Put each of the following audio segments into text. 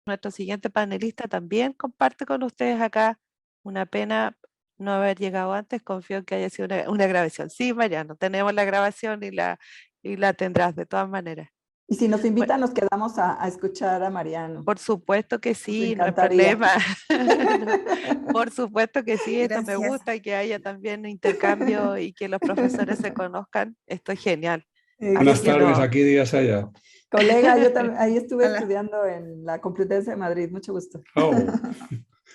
Nuestro siguiente panelista también comparte con ustedes acá. Una pena no haber llegado antes. Confío en que haya sido una grabación. Sí, Mariano, tenemos la grabación y la tendrás de todas maneras. Y si nos Bueno, invitan, nos quedamos a escuchar a Mariano. por supuesto que Nos sí, no hay encantaría. problema. No, por supuesto que sí, esto me Gracias. gusta y que haya también intercambio y que los profesores se conozcan. Esto es genial. Así Buenas que tardes, no. aquí días allá. Colega, yo también ahí estuve Hola. estudiando en la Complutense de Madrid. Mucho gusto. Oh,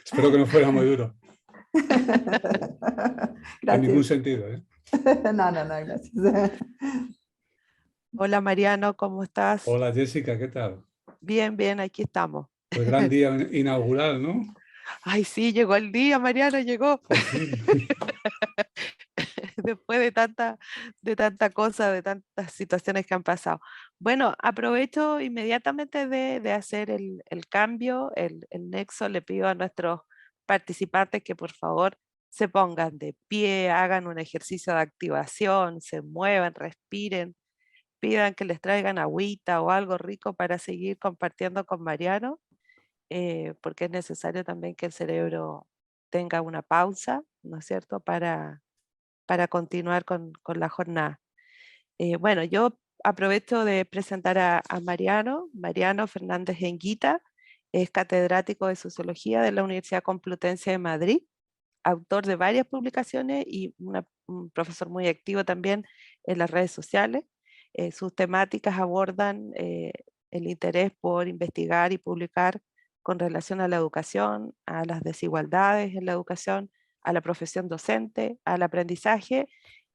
espero que no fuera muy duro. En ningún Gracias. sentido, ¿eh? No, gracias. Hola Mariano, ¿cómo estás? Hola Jessica, ¿qué tal? Bien, bien, aquí estamos. Pues gran día inaugural, ¿no? Ay, sí, llegó el día, Mariano, llegó. Por fin. Después de tanta cosa, de tantas situaciones que han pasado. Bueno, aprovecho inmediatamente de hacer el cambio, el nexo. Le pido a nuestros participantes que por favor se pongan de pie, hagan un ejercicio de activación, se muevan, respiren, pidan que les traigan agüita o algo rico para seguir compartiendo con Mariano, porque es necesario también que el cerebro tenga una pausa, ¿no es cierto?, para continuar con la jornada. Bueno, yo aprovecho de presentar a Mariano, Mariano Fernández Enguita, es catedrático de Sociología de la Universidad Complutense de Madrid, autor de varias publicaciones y un profesor muy activo también en las redes sociales. Sus temáticas abordan el interés por investigar y publicar con relación a la educación, a las desigualdades en la educación, a la profesión docente, al aprendizaje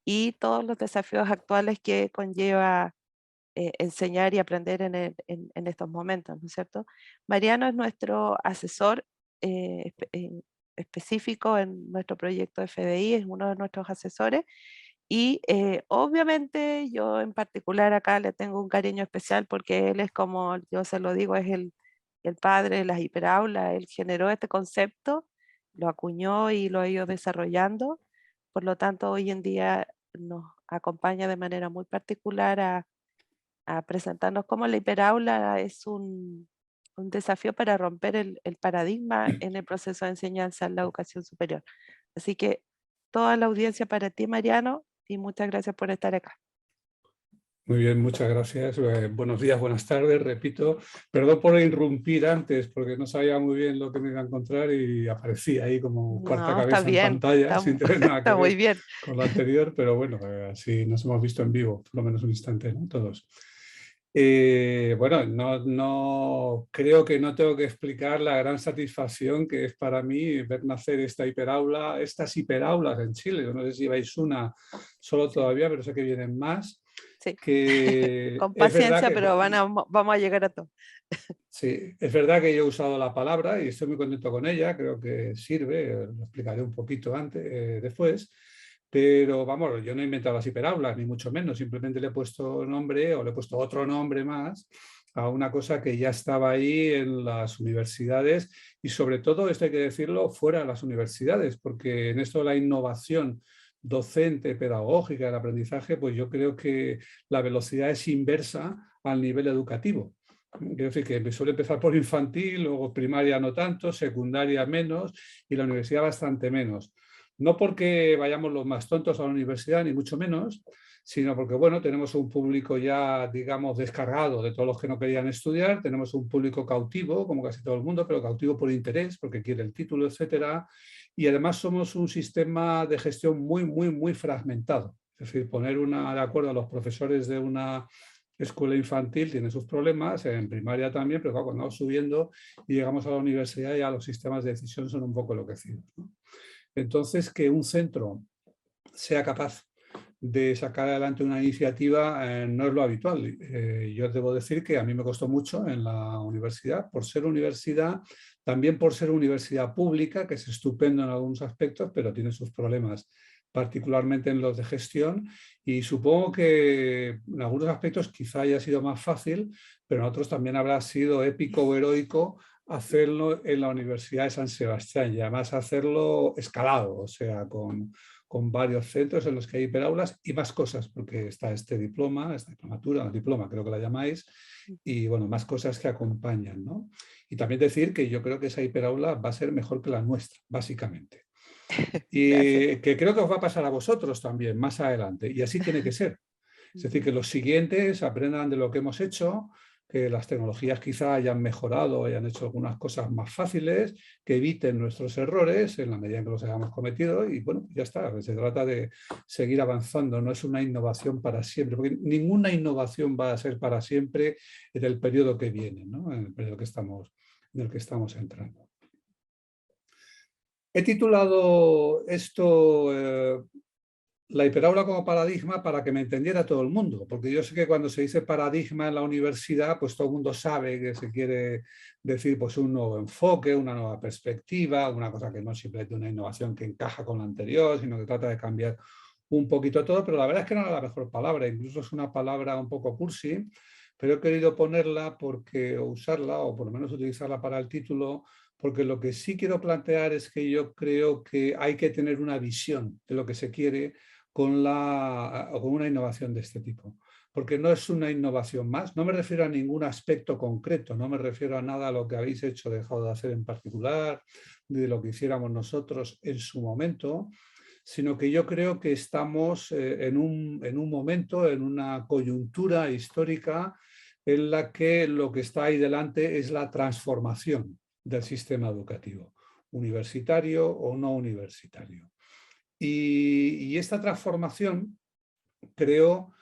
y todos los desafíos actuales que conlleva enseñar y aprender en estos momentos, ¿no es cierto? Mariano es nuestro asesor específico en nuestro proyecto FDI, es uno de nuestros asesores y obviamente yo en particular acá le tengo un cariño especial porque él es, como yo se lo digo, es el padre de las hiperaulas. Él generó este concepto, lo acuñó y lo ha ido desarrollando. Por lo tanto, hoy en día nos acompaña de manera muy particular a presentarnos cómo la hiperaula es un desafío para romper el paradigma en el proceso de enseñanza en la educación superior. Así que toda la audiencia para ti, Mariano, y muchas gracias por estar acá. Muy bien, muchas gracias. Buenos días, buenas tardes, repito. Perdón por irrumpir antes, porque no sabía muy bien lo que me iba a encontrar y aparecía ahí como cuarta No, está cabeza en bien, pantalla, sin tener nada que está muy ver bien. con lo anterior, pero bueno, así nos hemos visto en vivo, por lo menos un instante, ¿no? Todos. Bueno, no creo que no tengo que explicar la gran satisfacción que es para mí ver nacer esta hiperaula, estas hiperaulas en Chile. Yo no sé si lleváis una solo todavía, pero sé que vienen más. Sí, Que con es verdad paciencia, que pero vamos a llegar a todo. sí, es verdad que yo he usado la palabra y estoy muy contento con ella, creo que sirve, lo explicaré un poquito antes, después, pero vamos, yo no he inventado las hiperaulas, ni mucho menos, simplemente le he puesto nombre o le he puesto otro nombre más a una cosa que ya estaba ahí en las universidades y sobre todo, esto hay que decirlo, fuera de las universidades, porque en esto de la innovación docente, pedagógica, el aprendizaje, pues yo creo que la velocidad es inversa al nivel educativo. Quiero decir que suele empezar por infantil, luego primaria no tanto, secundaria menos y la universidad bastante menos. No porque vayamos los más tontos a la universidad, ni mucho menos, sino porque, bueno, tenemos un público ya, digamos, descargado de todos los que no querían estudiar, tenemos un público cautivo, como casi todo el mundo, pero cautivo por interés, porque quiere el título, etcétera. Y además somos un sistema de gestión muy fragmentado. Es decir, poner de acuerdo a los profesores de una escuela infantil tiene sus problemas, en primaria también, pero claro, cuando vamos subiendo y llegamos a la universidad ya los sistemas de decisión son un poco enloquecidos, ¿no? Entonces, que un centro sea capaz de sacar adelante una iniciativa no es lo habitual. Yo debo decir que a mí me costó mucho en la universidad, por ser universidad, también por ser universidad pública, que es estupendo en algunos aspectos, pero tiene sus problemas, particularmente en los de gestión, y supongo que en algunos aspectos quizá haya sido más fácil, pero en otros también habrá sido épico o heroico hacerlo en la Universidad de San Sebastián y además hacerlo escalado, o sea, con con varios centros en los que hay hiperaulas y más cosas, porque está este diploma, esta diplomatura, diploma creo que la llamáis, y bueno, más cosas que acompañan, ¿no? Y también decir que yo creo que esa hiperaula va a ser mejor que la nuestra, básicamente. Gracias. Y que creo que os va a pasar a vosotros también más adelante, y así tiene que ser. Es decir, que los siguientes aprendan de lo que hemos hecho, que las tecnologías quizá hayan mejorado, hayan hecho algunas cosas más fáciles, que eviten nuestros errores en la medida en que los hayamos cometido y bueno, ya está. Se trata de seguir avanzando, no es una innovación para siempre, porque ninguna innovación va a ser para siempre en el periodo que viene, ¿no? En el periodo en el que estamos entrando. He titulado esto la hiperaula como paradigma para que me entendiera todo el mundo, porque yo sé que cuando se dice paradigma en la universidad, pues todo el mundo sabe que se quiere decir pues un nuevo enfoque, una nueva perspectiva, una cosa que no es simplemente una innovación que encaja con la anterior, sino que trata de cambiar un poquito todo, pero la verdad es que no era la mejor palabra, incluso es una palabra un poco cursi, pero he querido ponerla porque, o usarla, o por lo menos utilizarla para el título, porque lo que sí quiero plantear es que yo creo que hay que tener una visión de lo que se quiere con una innovación de este tipo. Porque no es una innovación más, no me refiero a ningún aspecto concreto, no me refiero a nada a lo que habéis hecho o dejado de hacer en particular, de lo que hiciéramos nosotros en su momento, sino que yo creo que estamos en un momento, en una coyuntura histórica en la que lo que está ahí delante es la transformación del sistema educativo, universitario o no universitario. Y esta transformación creo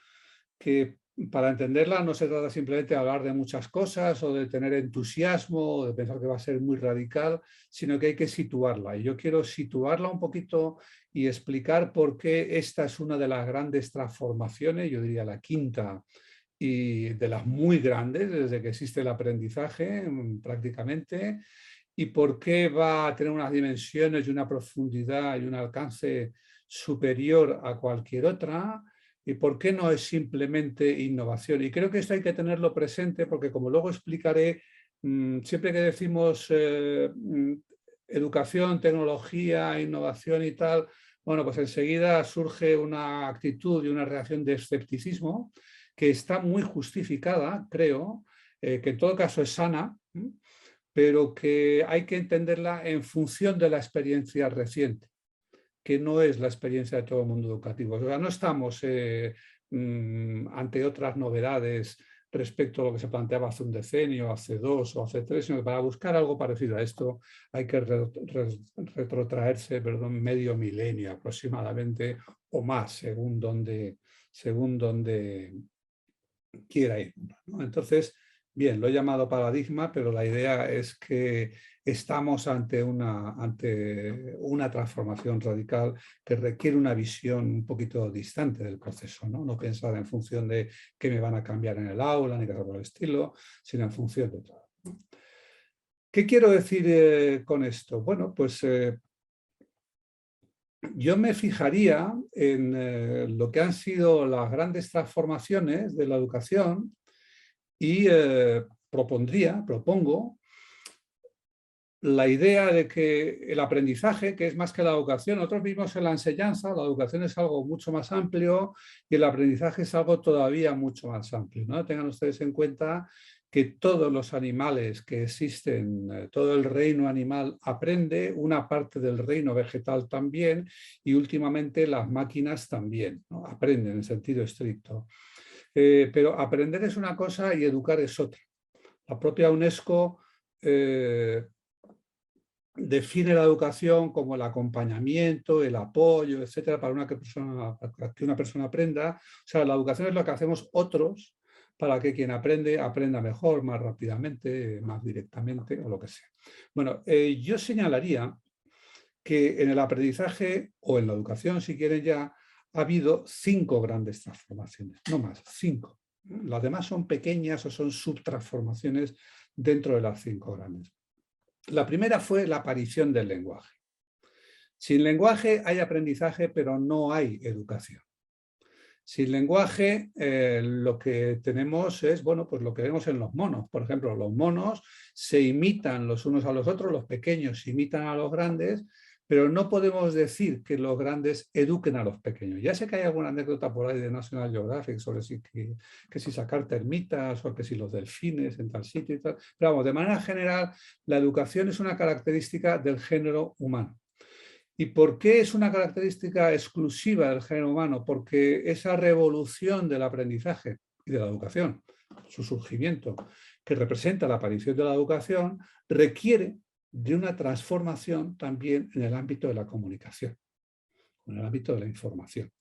que para entenderla no se trata simplemente de hablar de muchas cosas o de tener entusiasmo o de pensar que va a ser muy radical, sino que hay que situarla. Y yo quiero situarla un poquito y explicar por qué esta es una de las grandes transformaciones, yo diría la quinta, y de las muy grandes desde que existe el aprendizaje prácticamente, y por qué va a tener unas dimensiones y una profundidad y un alcance superior a cualquier otra, y por qué no es simplemente innovación. Y creo que esto hay que tenerlo presente porque, como luego explicaré, siempre que decimos educación, tecnología, innovación y tal, bueno, pues enseguida surge una actitud y una reacción de escepticismo que está muy justificada, creo, que en todo caso es sana, pero que hay que entenderla en función de la experiencia reciente, que no es la experiencia de todo el mundo educativo. O sea, no estamos ante otras novedades respecto a lo que se planteaba hace un decenio, hace 2 o hace 3, sino que para buscar algo parecido a esto hay que retrotraerse, medio milenio aproximadamente o más, según donde quiera ir, ¿no? Entonces, bien, lo he llamado paradigma, pero la idea es que estamos ante una transformación radical que requiere una visión un poquito distante del proceso, ¿no? No pensar en función de qué me van a cambiar en el aula, ni cosas por el estilo, sino en función de todo. ¿Qué quiero decir con esto? Bueno, pues yo me fijaría en lo que han sido las grandes transformaciones de la educación y propongo la idea de que el aprendizaje, que es más que la educación, nosotros vimos en la enseñanza, la educación es algo mucho más amplio y el aprendizaje es algo todavía mucho más amplio, ¿no? Tengan ustedes en cuenta que todos los animales que existen, todo el reino animal aprende, una parte del reino vegetal también y últimamente las máquinas también, ¿no? Aprenden en sentido estricto. Pero aprender es una cosa y educar es otra. La propia UNESCO define la educación como el acompañamiento, el apoyo, etcétera, para que una persona aprenda. O sea, la educación es lo que hacemos otros para que quien aprende, aprenda mejor, más rápidamente, más directamente o lo que sea. Bueno, yo señalaría que en el aprendizaje o en la educación, si quieren ya, ha habido 5 grandes transformaciones, no más, 5. Las demás son pequeñas o son subtransformaciones dentro de las 5 grandes. La primera fue la aparición del lenguaje. Sin lenguaje hay aprendizaje, pero no hay educación. Sin lenguaje lo que tenemos es, bueno, pues lo que vemos en los monos. Por ejemplo, los monos se imitan los unos a los otros, los pequeños imitan a los grandes, pero no podemos decir que los grandes eduquen a los pequeños. Ya sé que hay alguna anécdota por ahí de National Geographic sobre que si sacar termitas o que si los delfines en tal sitio y tal, pero vamos, de manera general, la educación es una característica del género humano. ¿Y por qué es una característica exclusiva del género humano? Porque esa revolución del aprendizaje y de la educación, su surgimiento, que representa la aparición de la educación, requiere de una transformación también en el ámbito de la comunicación, en el ámbito de la información.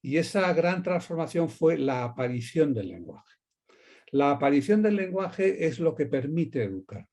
Y esa gran transformación fue la aparición del lenguaje. La aparición del lenguaje es lo que permite educar.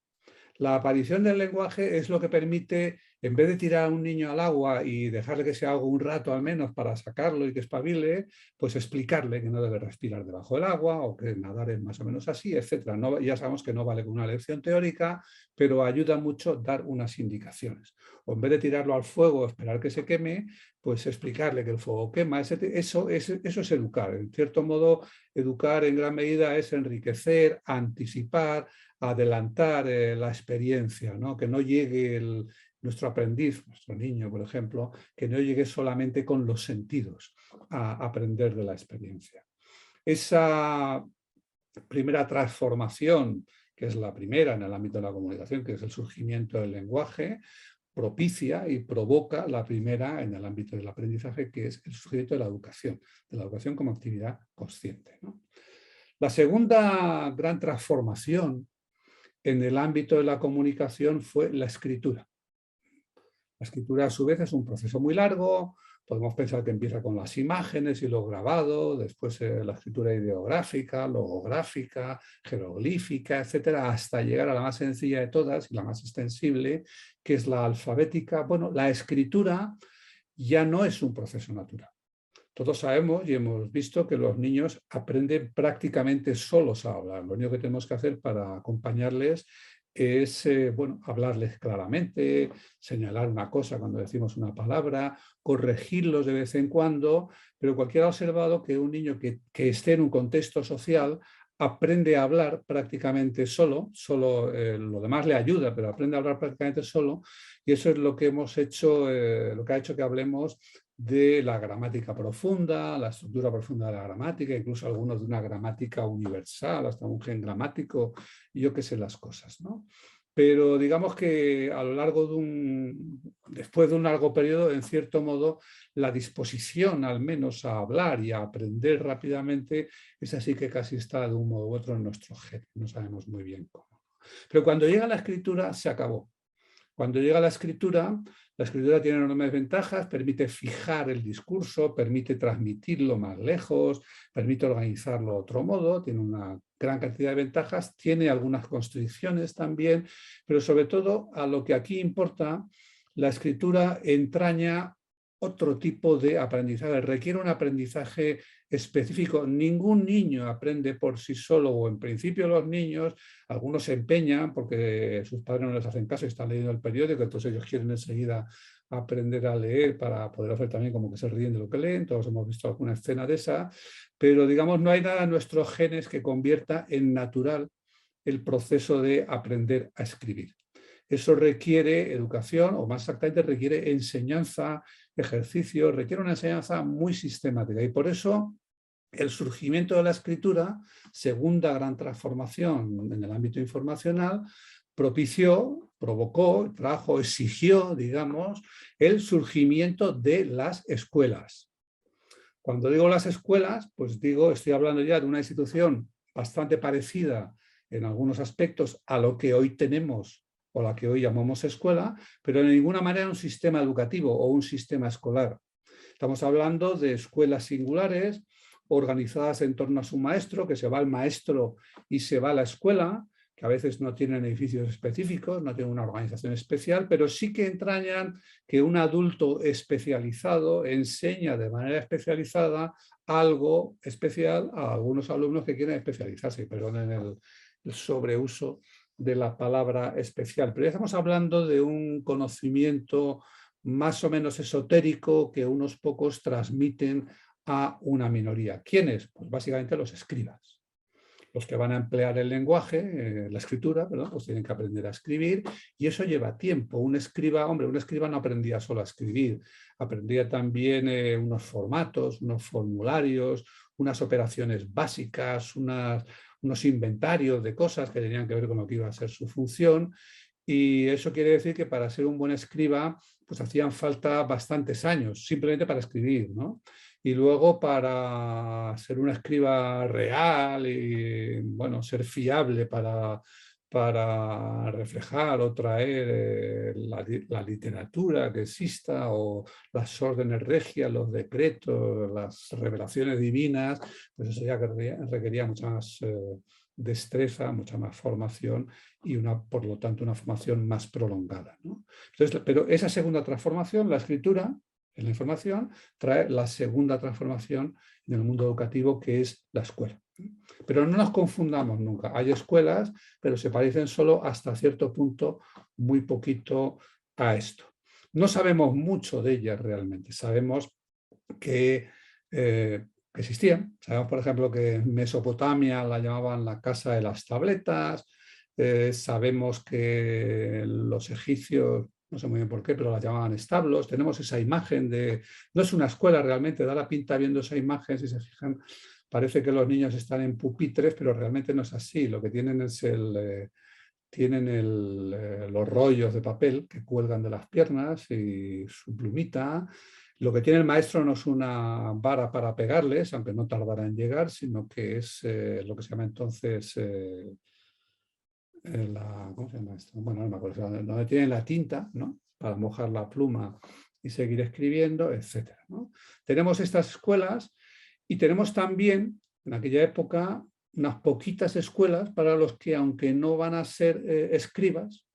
La aparición del lenguaje es lo que permite, en vez de tirar a un niño al agua y dejarle que se ahogue un rato al menos para sacarlo y que espabile, pues explicarle que no debe respirar debajo del agua o que nadar es más o menos así, etc. No, ya sabemos que no vale con una lección teórica, pero ayuda mucho dar unas indicaciones. O en vez de tirarlo al fuego, esperar que se queme, pues explicarle que el fuego quema. Eso es educar. En cierto modo, educar en gran medida es enriquecer, anticipar, adelantar la experiencia, ¿no? Que no llegue nuestro aprendiz, nuestro niño, por ejemplo, que no llegue solamente con los sentidos a aprender de la experiencia. Esa primera transformación, que es la primera en el ámbito de la comunicación, que es el surgimiento del lenguaje, propicia y provoca la primera en el ámbito del aprendizaje, que es el surgimiento de la educación como actividad consciente, ¿no? La segunda gran transformación en el ámbito de la comunicación fue la escritura. La escritura a su vez es un proceso muy largo, podemos pensar que empieza con las imágenes y lo grabado, después la escritura ideográfica, logográfica, jeroglífica, etcétera, hasta llegar a la más sencilla de todas y la más extensible, que es la alfabética. Bueno, la escritura ya no es un proceso natural. Todos sabemos y hemos visto que los niños aprenden prácticamente solos a hablar. Lo único que tenemos que hacer para acompañarles es hablarles claramente, señalar una cosa cuando decimos una palabra, corregirlos de vez en cuando, pero cualquiera ha observado que un niño que esté en un contexto social aprende a hablar prácticamente solo lo demás le ayuda, pero aprende a hablar prácticamente solo, y eso es lo que hemos hecho, lo que ha hecho que hablemos de la gramática profunda, la estructura profunda de la gramática, incluso algunos de una gramática universal, hasta un gen gramático, y yo qué sé las cosas, ¿no? Pero digamos que a lo largo después de un largo periodo, en cierto modo, la disposición al menos a hablar y a aprender rápidamente es así que casi está de un modo u otro en nuestro gen, no sabemos muy bien cómo. Pero cuando llega la escritura se acabó. Cuando llega la escritura tiene enormes ventajas, permite fijar el discurso, permite transmitirlo más lejos, permite organizarlo de otro modo, tiene una gran cantidad de ventajas, tiene algunas constricciones también, pero sobre todo a lo que aquí importa, la escritura entraña otro tipo de aprendizaje, requiere un aprendizaje específico. Ningún niño aprende por sí solo, o en principio los niños, algunos se empeñan porque sus padres no les hacen caso y están leyendo el periódico, entonces ellos quieren enseguida aprender a leer para poder hacer también como que se ríen de lo que leen, todos hemos visto alguna escena de esa, pero digamos no hay nada en nuestros genes que convierta en natural el proceso de aprender a escribir. Eso requiere educación, o más exactamente requiere enseñanza, ejercicio, requiere una enseñanza muy sistemática, y por eso el surgimiento de la escritura, segunda gran transformación en el ámbito informacional, provocó, trajo, exigió, digamos, el surgimiento de las escuelas. Cuando digo las escuelas, pues estoy hablando ya de una institución bastante parecida en algunos aspectos a lo que hoy tenemos o la que hoy llamamos escuela, pero de ninguna manera un sistema educativo o un sistema escolar. Estamos hablando de escuelas singulares organizadas en torno a su maestro, que se va el maestro y se va a la escuela, que a veces no tienen edificios específicos, no tienen una organización especial, pero sí que entrañan que un adulto especializado enseña de manera especializada algo especial a algunos alumnos que quieren especializarse, perdonen el sobreuso de la palabra especial. Pero ya estamos hablando de un conocimiento más o menos esotérico que unos pocos transmiten a una minoría. ¿Quiénes? Pues básicamente los escribas. los que van a emplear el lenguaje, la escritura, perdón, pues tienen que aprender a escribir y eso lleva tiempo. Un escriba no aprendía solo a escribir, aprendía también unos formatos, unos formularios, unas operaciones básicas, unos inventarios de cosas que tenían que ver con lo que iba a ser su función. Y eso quiere decir que para ser un buen escriba, pues hacían falta bastantes años, simplemente para escribir, ¿no? Y luego para ser un escriba real y, bueno, ser fiable para reflejar o traer la literatura que exista o las órdenes regias, los decretos, las revelaciones divinas, pues eso ya requería mucha más destreza, mucha más formación y por lo tanto una formación más prolongada, ¿no? Entonces, pero esa segunda transformación, la escritura en la información, trae la segunda transformación en el mundo educativo, que es la escuela. Pero no nos confundamos nunca. Hay escuelas, pero se parecen solo hasta cierto punto, muy poquito a esto. No sabemos mucho de ellas realmente. Sabemos que existían. Sabemos, por ejemplo, que en Mesopotamia la llamaban la casa de las tabletas. Sabemos que los egipcios, no sé muy bien por qué, pero la llamaban establos. Tenemos esa imagen de... No es una escuela realmente, da la pinta viendo esa imagen, si se fijan, parece que los niños están en pupitres, pero realmente no es así. Lo que tienen es los rollos de papel que cuelgan de las piernas y su plumita. Lo que tiene el maestro no es una vara para pegarles, aunque no tardará en llegar, sino que es lo que se llama entonces... ¿cómo se llama esto? Bueno, no me acuerdo, donde tienen la tinta, ¿no? Para mojar la pluma y seguir escribiendo, etc., ¿no? Tenemos estas escuelas y tenemos también, en aquella época, unas poquitas escuelas para los que, aunque no van a ser escribas,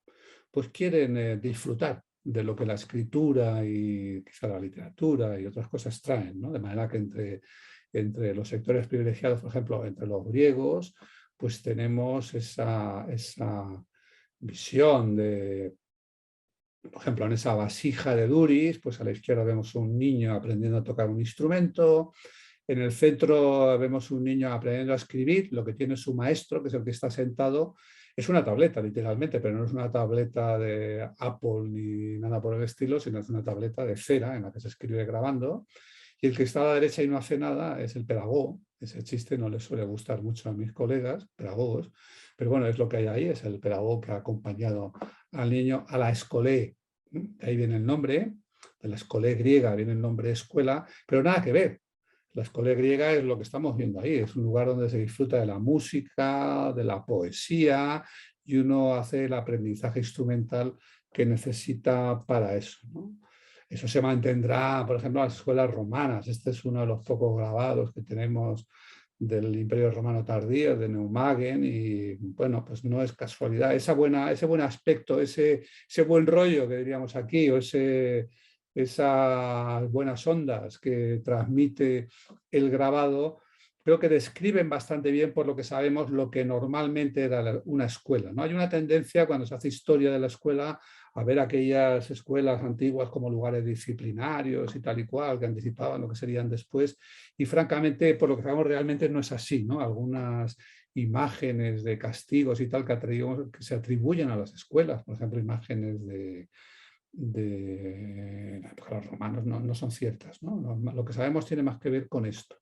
pues quieren disfrutar de lo que la escritura y quizá la literatura y otras cosas traen, ¿no? De manera que entre los sectores privilegiados, por ejemplo, entre los griegos, pues tenemos esa visión de, por ejemplo, en esa vasija de Duris, pues a la izquierda vemos un niño aprendiendo a tocar un instrumento, en el centro vemos un niño aprendiendo a escribir, lo que tiene su maestro, que es el que está sentado, es una tableta literalmente, pero no es una tableta de Apple ni nada por el estilo, sino es una tableta de cera en la que se escribe grabando. Y el que está a la derecha y no hace nada es el pedagogo. Ese chiste no le suele gustar mucho a mis colegas, pedagogos, pero bueno, es lo que hay ahí, es el pedagogo que ha acompañado al niño a la escolé. De ahí viene el nombre, de la escolé griega viene el nombre escuela, pero nada que ver. La escolé griega es lo que estamos viendo ahí, es un lugar donde se disfruta de la música, de la poesía, y uno hace el aprendizaje instrumental que necesita para eso, ¿no? Eso se mantendrá, por ejemplo, en las escuelas romanas. Este es uno de los pocos grabados que tenemos del Imperio Romano tardío, de Neumagen, y bueno, pues no es casualidad. Ese buen aspecto, ese buen rollo que diríamos aquí, o esas buenas ondas que transmite el grabado, creo que describen bastante bien, por lo que sabemos, lo que normalmente era una escuela, ¿no? Hay una tendencia cuando se hace historia de la escuela a ver aquellas escuelas antiguas como lugares disciplinarios y tal y cual, que anticipaban lo que serían después, y francamente, por lo que sabemos, realmente no es así, ¿no? Algunas imágenes de castigos y tal que se atribuyen a las escuelas, por ejemplo, imágenes de los romanos no son ciertas, ¿no? Lo que sabemos tiene más que ver con esto.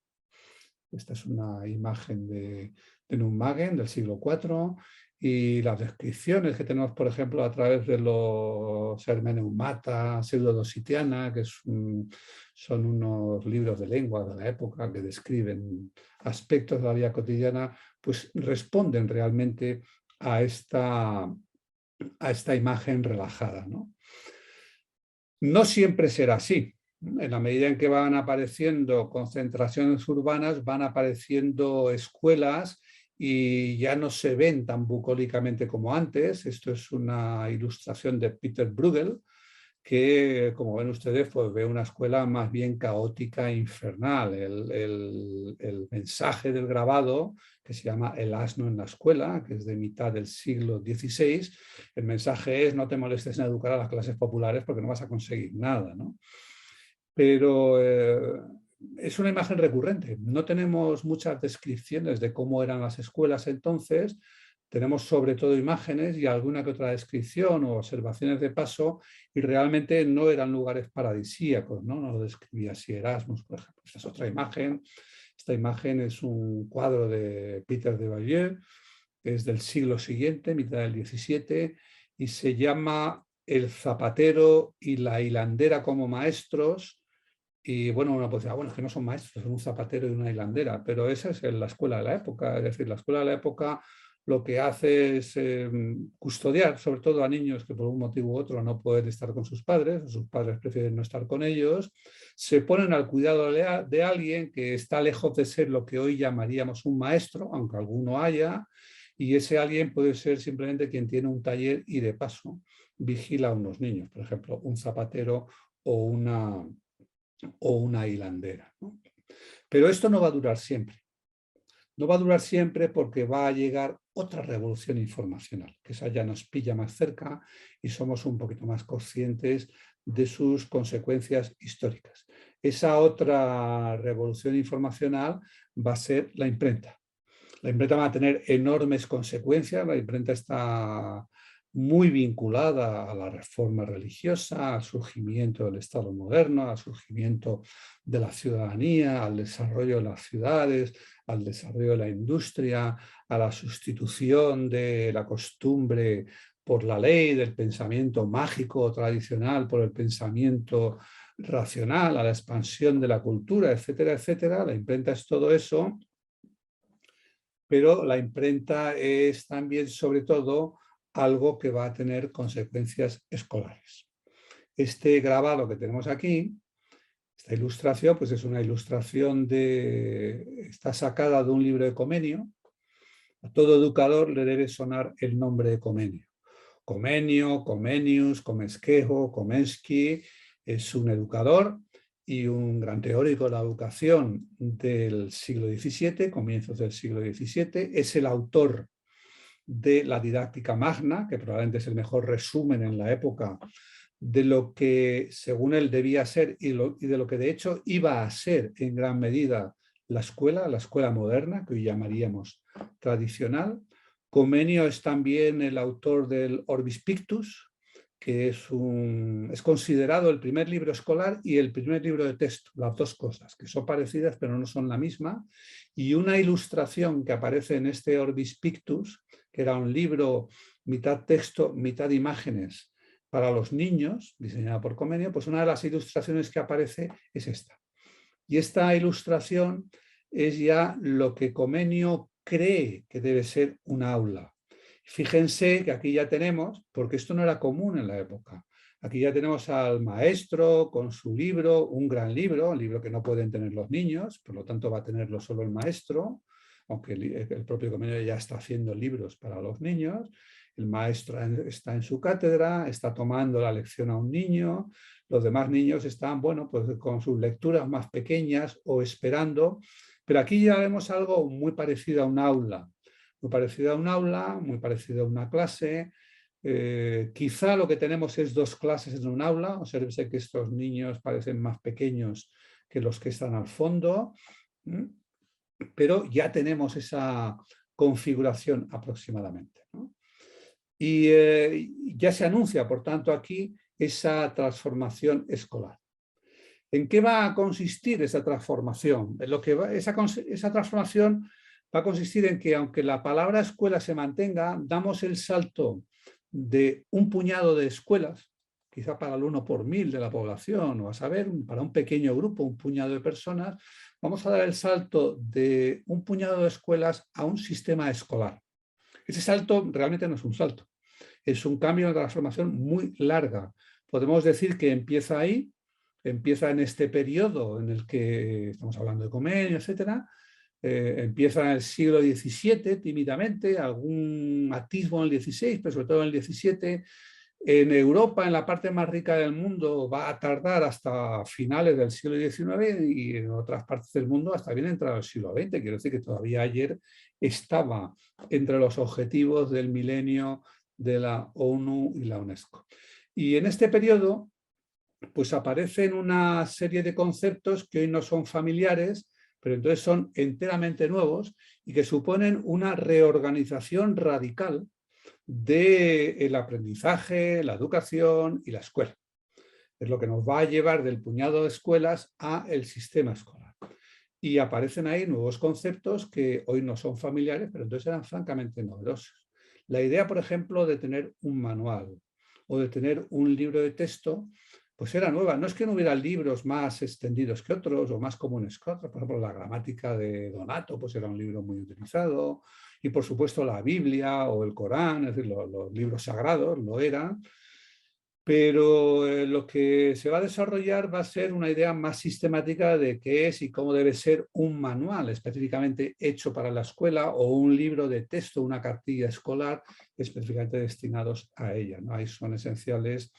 Esta es una imagen de Neumagen del siglo IV y las descripciones que tenemos, por ejemplo, a través de los Hermeneumata, Pseudodositiana, que son unos libros de lengua de la época que describen aspectos de la vida cotidiana, pues responden realmente a esta imagen relajada, ¿no? No siempre será así. En la medida en que van apareciendo concentraciones urbanas, van apareciendo escuelas y ya no se ven tan bucólicamente como antes. Esto es una ilustración de Peter Bruegel, que, como ven ustedes, pues ve una escuela más bien caótica e infernal. El mensaje del grabado, que se llama El asno en la escuela, que es de mitad del siglo XVI, el mensaje es: no te molestes en educar a las clases populares porque no vas a conseguir nada, ¿no? Pero es una imagen recurrente. No tenemos muchas descripciones de cómo eran las escuelas entonces. Tenemos sobre todo imágenes y alguna que otra descripción o observaciones de paso, y realmente no eran lugares paradisíacos, ¿no? Nos lo describía así Erasmus, por ejemplo. Esta es otra imagen. Esta imagen es un cuadro de Peter de Bayeux, que es del siglo siguiente, mitad del XVII, y se llama El zapatero y la hilandera como maestros. Y bueno, uno puede decir, bueno, es que no son maestros, son un zapatero y una hilandera, pero esa es la escuela de la época. Es decir, la escuela de la época lo que hace es custodiar, sobre todo a niños que por un motivo u otro no pueden estar con sus padres, o sus padres prefieren no estar con ellos, se ponen al cuidado de alguien que está lejos de ser lo que hoy llamaríamos un maestro, aunque alguno haya, y ese alguien puede ser simplemente quien tiene un taller y de paso vigila a unos niños, por ejemplo, un zapatero o una hilandera, ¿no? Pero esto no va a durar siempre. No va a durar siempre porque va a llegar otra revolución informacional, que esa ya nos pilla más cerca y somos un poquito más conscientes de sus consecuencias históricas. Esa otra revolución informacional va a ser la imprenta. La imprenta va a tener enormes consecuencias. La imprenta está muy vinculada a la reforma religiosa, al surgimiento del Estado moderno, al surgimiento de la ciudadanía, al desarrollo de las ciudades, al desarrollo de la industria, a la sustitución de la costumbre por la ley, del pensamiento mágico tradicional por el pensamiento racional, a la expansión de la cultura, etcétera, etcétera. La imprenta es todo eso, pero la imprenta es también, sobre todo, algo que va a tener consecuencias escolares. Este grabado que tenemos aquí, esta ilustración, pues es una ilustración está sacada de un libro de Comenio. A todo educador le debe sonar el nombre de Comenio. Comenio, Comenius, Comesquejo, Comensky, es un educador y un gran teórico de la educación del siglo XVII, comienzos del siglo XVII. Es el autor de la Didáctica Magna, que probablemente es el mejor resumen en la época de lo que según él debía ser y de lo que de hecho iba a ser en gran medida la escuela moderna, que hoy llamaríamos tradicional. Comenio es también el autor del Orbis Pictus, que es considerado el primer libro escolar y el primer libro de texto, las dos cosas, que son parecidas pero no son la misma. Y una ilustración que aparece en este Orbis Pictus, que era un libro mitad texto, mitad imágenes para los niños, diseñada por Comenio, pues una de las ilustraciones que aparece es esta. Y esta ilustración es ya lo que Comenio cree que debe ser un aula. Fíjense que aquí ya tenemos, porque esto no era común en la época, aquí ya tenemos al maestro con su libro, un gran libro, un libro que no pueden tener los niños, por lo tanto va a tenerlo solo el maestro, aunque el propio Comenio ya está haciendo libros para los niños. El maestro está en su cátedra, está tomando la lección a un niño, los demás niños están, bueno, pues con sus lecturas más pequeñas o esperando, pero aquí ya vemos algo muy parecido a un aula, muy parecido a un aula, muy parecido a una clase. Quizá lo que tenemos es dos clases en un aula, obsérvese que estos niños parecen más pequeños que los que están al fondo, pero ya tenemos esa configuración aproximadamente, ¿no? Y ya se anuncia, por tanto, aquí esa transformación escolar. ¿En qué va a consistir esa transformación? Esa transformación va a consistir en que, aunque la palabra escuela se mantenga, damos el salto de un puñado de escuelas, quizá para el 1 por 1000 de la población, o a saber, para un pequeño grupo, un puñado de personas, vamos a dar el salto de un puñado de escuelas a un sistema escolar. Ese salto realmente no es un salto, es un cambio de transformación muy larga. Podemos decir que empieza ahí, empieza en este periodo en el que estamos hablando de Comenio, etcétera. Empieza en el siglo XVII tímidamente, algún atisbo en el XVI, pero sobre todo en el XVII. En Europa, en la parte más rica del mundo, va a tardar hasta finales del siglo XIX y en otras partes del mundo hasta bien entrado el siglo XX. Quiero decir que todavía ayer estaba entre los objetivos del milenio de la ONU y la UNESCO. Y en este periodo pues aparecen una serie de conceptos que hoy no son familiares, pero entonces son enteramente nuevos y que suponen una reorganización radical del aprendizaje, la educación y la escuela. Es lo que nos va a llevar del puñado de escuelas a el sistema escolar. Y aparecen ahí nuevos conceptos que hoy no son familiares, pero entonces eran francamente novedosos. La idea, por ejemplo, de tener un manual o de tener un libro de texto, pues era nueva. No es que no hubiera libros más extendidos que otros o más comunes que otros. Por ejemplo, la gramática de Donato pues era un libro muy utilizado. Y por supuesto la Biblia o el Corán, es decir, los libros sagrados lo eran. Pero lo que se va a desarrollar va a ser una idea más sistemática de qué es y cómo debe ser un manual específicamente hecho para la escuela o un libro de texto, una cartilla escolar específicamente destinados a ella, ¿no? Ahí son esenciales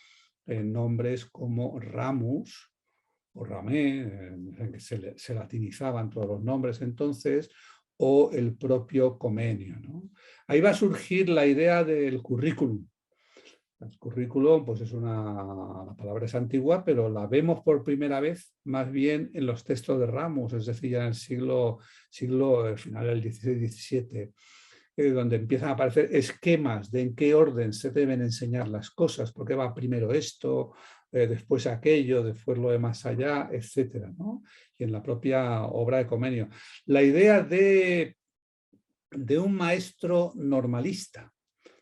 nombres como Ramus o Ramé, que se latinizaban todos los nombres entonces, o el propio Comenio, ¿no? Ahí va a surgir la idea del currículum. El currículum, pues la palabra es antigua, pero la vemos por primera vez más bien en los textos de Ramos, es decir, ya en el siglo final del XVI-XVII, donde empiezan a aparecer esquemas de en qué orden se deben enseñar las cosas, por qué va primero esto, después aquello, después lo de más allá, etcétera, ¿no? Y en la propia obra de Comenio. La idea de un maestro normalista.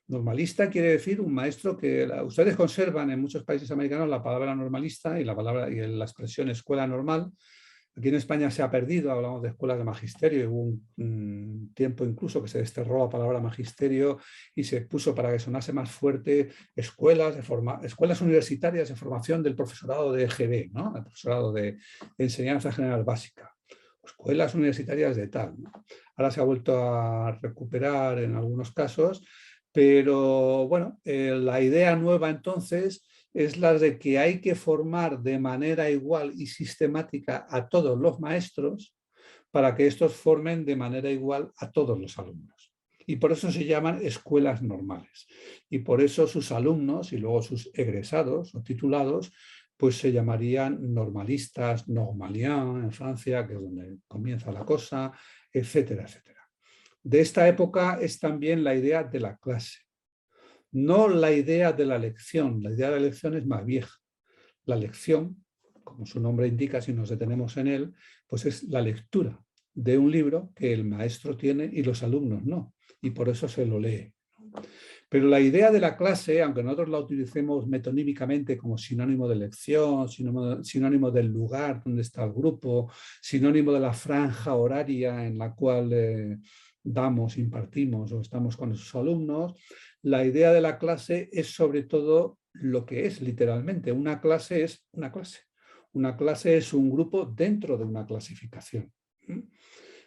Normalista quiere decir un maestro que ustedes conservan en muchos países americanos la palabra normalista y la expresión escuela normal. Aquí en España se ha perdido, hablamos de escuelas de magisterio, y hubo un tiempo incluso que se desterró la palabra magisterio y se puso para que sonase más fuerte escuelas universitarias de formación del profesorado de EGB, ¿no? El profesorado de enseñanza general básica. Escuelas universitarias de tal, ¿no? Ahora se ha vuelto a recuperar en algunos casos. Pero bueno, la idea nueva entonces es la de que hay que formar de manera igual y sistemática a todos los maestros para que estos formen de manera igual a todos los alumnos. Y por eso se llaman escuelas normales. Y por eso sus alumnos y luego sus egresados o titulados pues se llamarían normalistas, normaliens en Francia, que es donde comienza la cosa, etcétera, etcétera. De esta época es también la idea de la clase, no la idea de la lección. La idea de la lección es más vieja. La lección, como su nombre indica, si nos detenemos en él, pues es la lectura de un libro que el maestro tiene y los alumnos no, y por eso se lo lee. Pero la idea de la clase, aunque nosotros la utilicemos metonímicamente como sinónimo de lección, sinónimo del lugar donde está el grupo, sinónimo de la franja horaria en la cual impartimos o estamos con sus alumnos, la idea de la clase es sobre todo lo que es literalmente. Una clase es una clase. Una clase es un grupo dentro de una clasificación.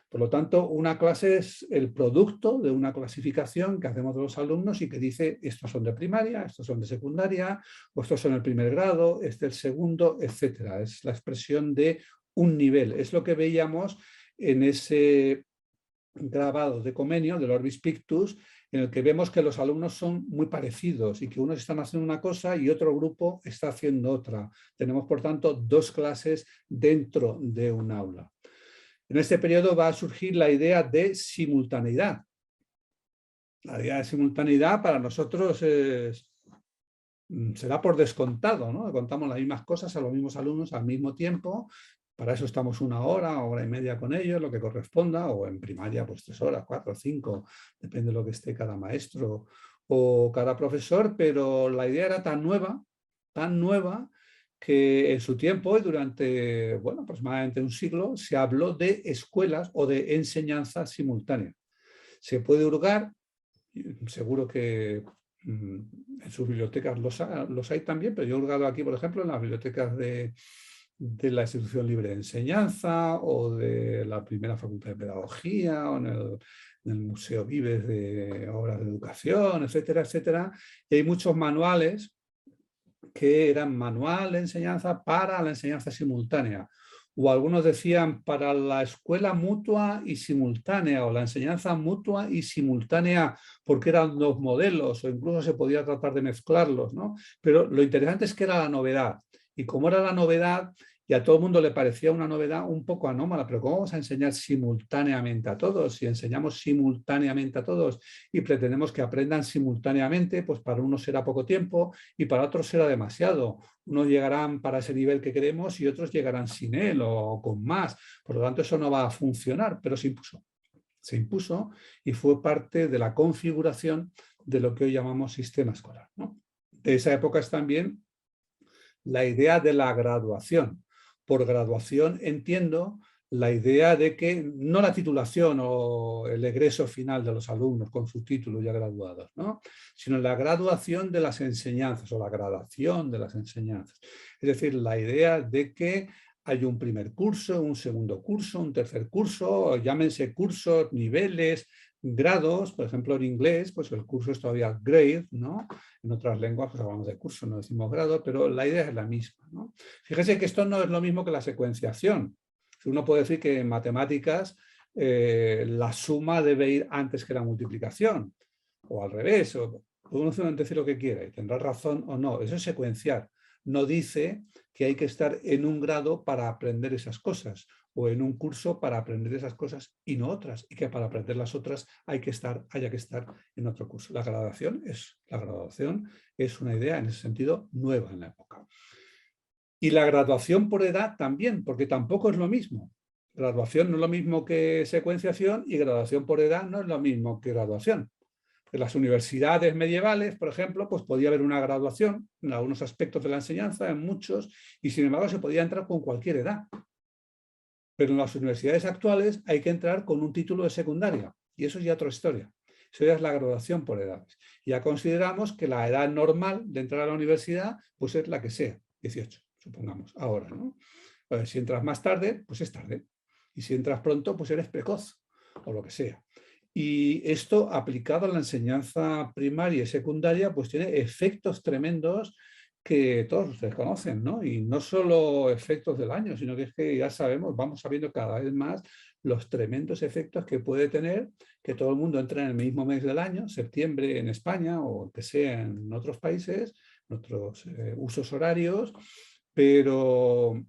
Por lo tanto, una clase es el producto de una clasificación que hacemos de los alumnos y que dice estos son de primaria, estos son de secundaria, o estos son el primer grado, este el segundo, etcétera. Es la expresión de un nivel. Es lo que veíamos en ese grabado de Comenio, del Orbis Pictus, en el que vemos que los alumnos son muy parecidos y que unos están haciendo una cosa y otro grupo está haciendo otra. Tenemos, por tanto, dos clases dentro de un aula. En este periodo va a surgir la idea de simultaneidad. La idea de simultaneidad para nosotros será por descontado, ¿no? Contamos las mismas cosas a los mismos alumnos al mismo tiempo. Para eso estamos una hora y media con ellos, lo que corresponda, o en primaria pues 3 horas, 4 o 5, depende de lo que esté cada maestro o cada profesor, pero la idea era tan nueva, que en su tiempo y durante, bueno, aproximadamente un siglo, se habló de escuelas o de enseñanza simultánea. Se puede hurgar, seguro que en sus bibliotecas los hay también, pero yo he hurgado aquí, por ejemplo, en las bibliotecas de la Institución Libre de Enseñanza o de la primera Facultad de Pedagogía o en el Museo Vives de Obras de Educación, etcétera, etcétera. Y hay muchos manuales que eran manual de enseñanza para la enseñanza simultánea. O algunos decían para la escuela mutua y simultánea o la enseñanza mutua y simultánea porque eran dos modelos o incluso se podía tratar de mezclarlos, ¿no? Pero lo interesante es que era la novedad. Y como era la novedad, y a todo el mundo le parecía una novedad un poco anómala, pero ¿cómo vamos a enseñar simultáneamente a todos? Si enseñamos simultáneamente a todos y pretendemos que aprendan simultáneamente, pues para unos será poco tiempo y para otros será demasiado. Unos llegarán para ese nivel que queremos y otros llegarán sin él o con más. Por lo tanto, eso no va a funcionar, pero se impuso. Se impuso y fue parte de la configuración de lo que hoy llamamos sistema escolar, ¿no? De esa época es también la idea de la graduación. Por graduación entiendo la idea de que no la titulación o el egreso final de los alumnos con su título ya graduados, ¿no? Sino la graduación de las enseñanzas o la gradación de las enseñanzas. Es decir, la idea de que hay un primer curso, un segundo curso, un tercer curso, llámense cursos, niveles, grados. Por ejemplo, en inglés, pues el curso es todavía grade, ¿no? En otras lenguas pues hablamos de curso, no decimos grado, pero la idea es la misma, ¿no? Fíjese que esto no es lo mismo que la secuenciación. Uno puede decir que en matemáticas la suma debe ir antes que la multiplicación, o al revés, o uno puede decir lo que quiera y tendrá razón o no. Eso es secuenciar. No dice que hay que estar en un grado para aprender esas cosas o en un curso para aprender esas cosas y no otras, y que para aprender las otras haya que estar en otro curso. La graduación es una idea en ese sentido nueva en la época. Y la graduación por edad también, porque tampoco es lo mismo. Graduación no es lo mismo que secuenciación y graduación por edad no es lo mismo que graduación. En las universidades medievales, por ejemplo, pues podía haber una graduación en algunos aspectos de la enseñanza, en muchos, y sin embargo se podía entrar con cualquier edad. Pero en las universidades actuales hay que entrar con un título de secundaria, y eso es ya otra historia. Eso ya es la graduación por edades. Y ya consideramos que la edad normal de entrar a la universidad pues es la que sea, 18, supongamos, ahora, ¿no? Si entras más tarde, pues es tarde. Y si entras pronto, pues eres precoz, o lo que sea. Y esto aplicado a la enseñanza primaria y secundaria, pues tiene efectos tremendos que todos ustedes conocen, ¿no? Y no solo efectos del año, sino que es que ya sabemos, vamos sabiendo cada vez más los tremendos efectos que puede tener que todo el mundo entre en el mismo mes del año, septiembre en España o que sea en otros países, en otros usos horarios, pero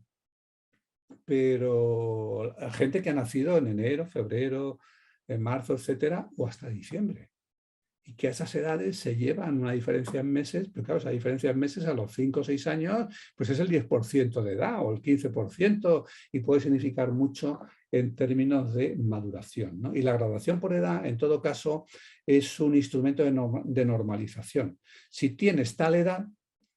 gente que ha nacido en enero, febrero, en marzo, etcétera, o hasta diciembre. Y que a esas edades se llevan una diferencia en meses, pero claro, esa diferencia en meses a los 5 o 6 años, pues es el 10% de edad o el 15% y puede significar mucho en términos de maduración, ¿no? Y la graduación por edad, en todo caso, es un instrumento de normalización. Si tienes tal edad,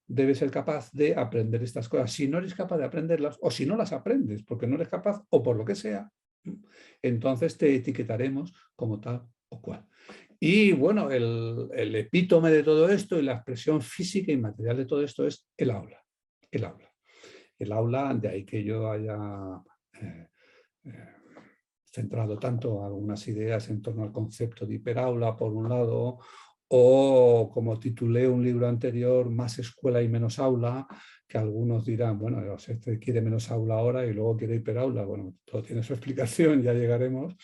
debes ser capaz de aprender estas cosas. Si no eres capaz de aprenderlas o si no las aprendes porque no eres capaz o por lo que sea, entonces te etiquetaremos como tal o cual. Y bueno, el epítome de todo esto y la expresión física y material de todo esto es el aula. El aula. El aula, de ahí que yo haya centrado tanto algunas ideas en torno al concepto de hiperaula, por un lado, o como titulé un libro anterior, Más escuela y menos aula, que algunos dirán, bueno, este quiere menos aula ahora y luego quiere hiperaula. Bueno, todo tiene su explicación, ya llegaremos.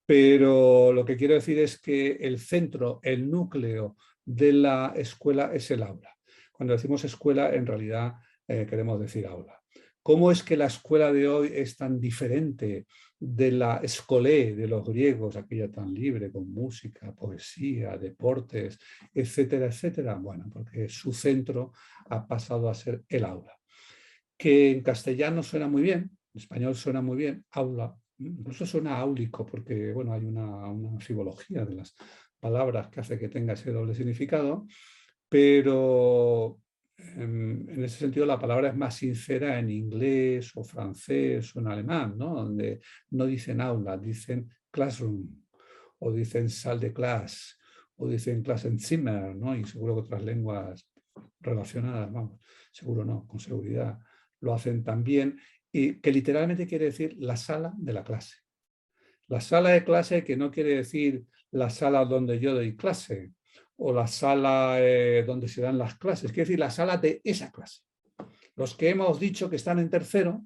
Pero lo que quiero decir es que el centro, el núcleo de la escuela es el aula. Cuando decimos escuela, en realidad queremos decir aula. ¿Cómo es que la escuela de hoy es tan diferente de la escolé de los griegos, aquella tan libre, con música, poesía, deportes, etcétera, etcétera? Bueno, porque su centro ha pasado a ser el aula. Que en castellano suena muy bien, en español suena muy bien, aula. Incluso suena áulico porque bueno, hay una filología de las palabras que hace que tenga ese doble significado, pero en ese sentido la palabra es más sincera en inglés o francés o en alemán, ¿no? Donde no dicen aula, dicen classroom o dicen salle de clase o dicen Klassenzimmer, ¿no? Y seguro que otras lenguas relacionadas, vamos, seguro no, con seguridad, lo hacen también, y que literalmente quiere decir la sala de la clase. La sala de clase que no quiere decir la sala donde yo doy clase o la sala donde se dan las clases, quiere decir la sala de esa clase. Los que hemos dicho que están en tercero,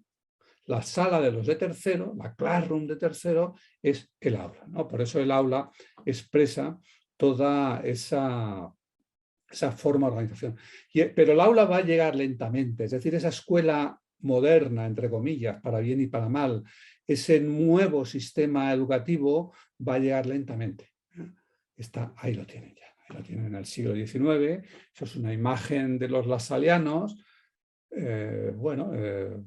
la sala de los de tercero, la classroom de tercero, es el aula, ¿no? Por eso el aula expresa toda esa esa forma de organización. Pero el aula va a llegar lentamente, es decir, esa escuela moderna, entre comillas, para bien y para mal, ese nuevo sistema educativo va a llegar lentamente. Ahí lo tienen ya, ahí lo tienen en el siglo XIX, eso es una imagen de los lasalianos, nos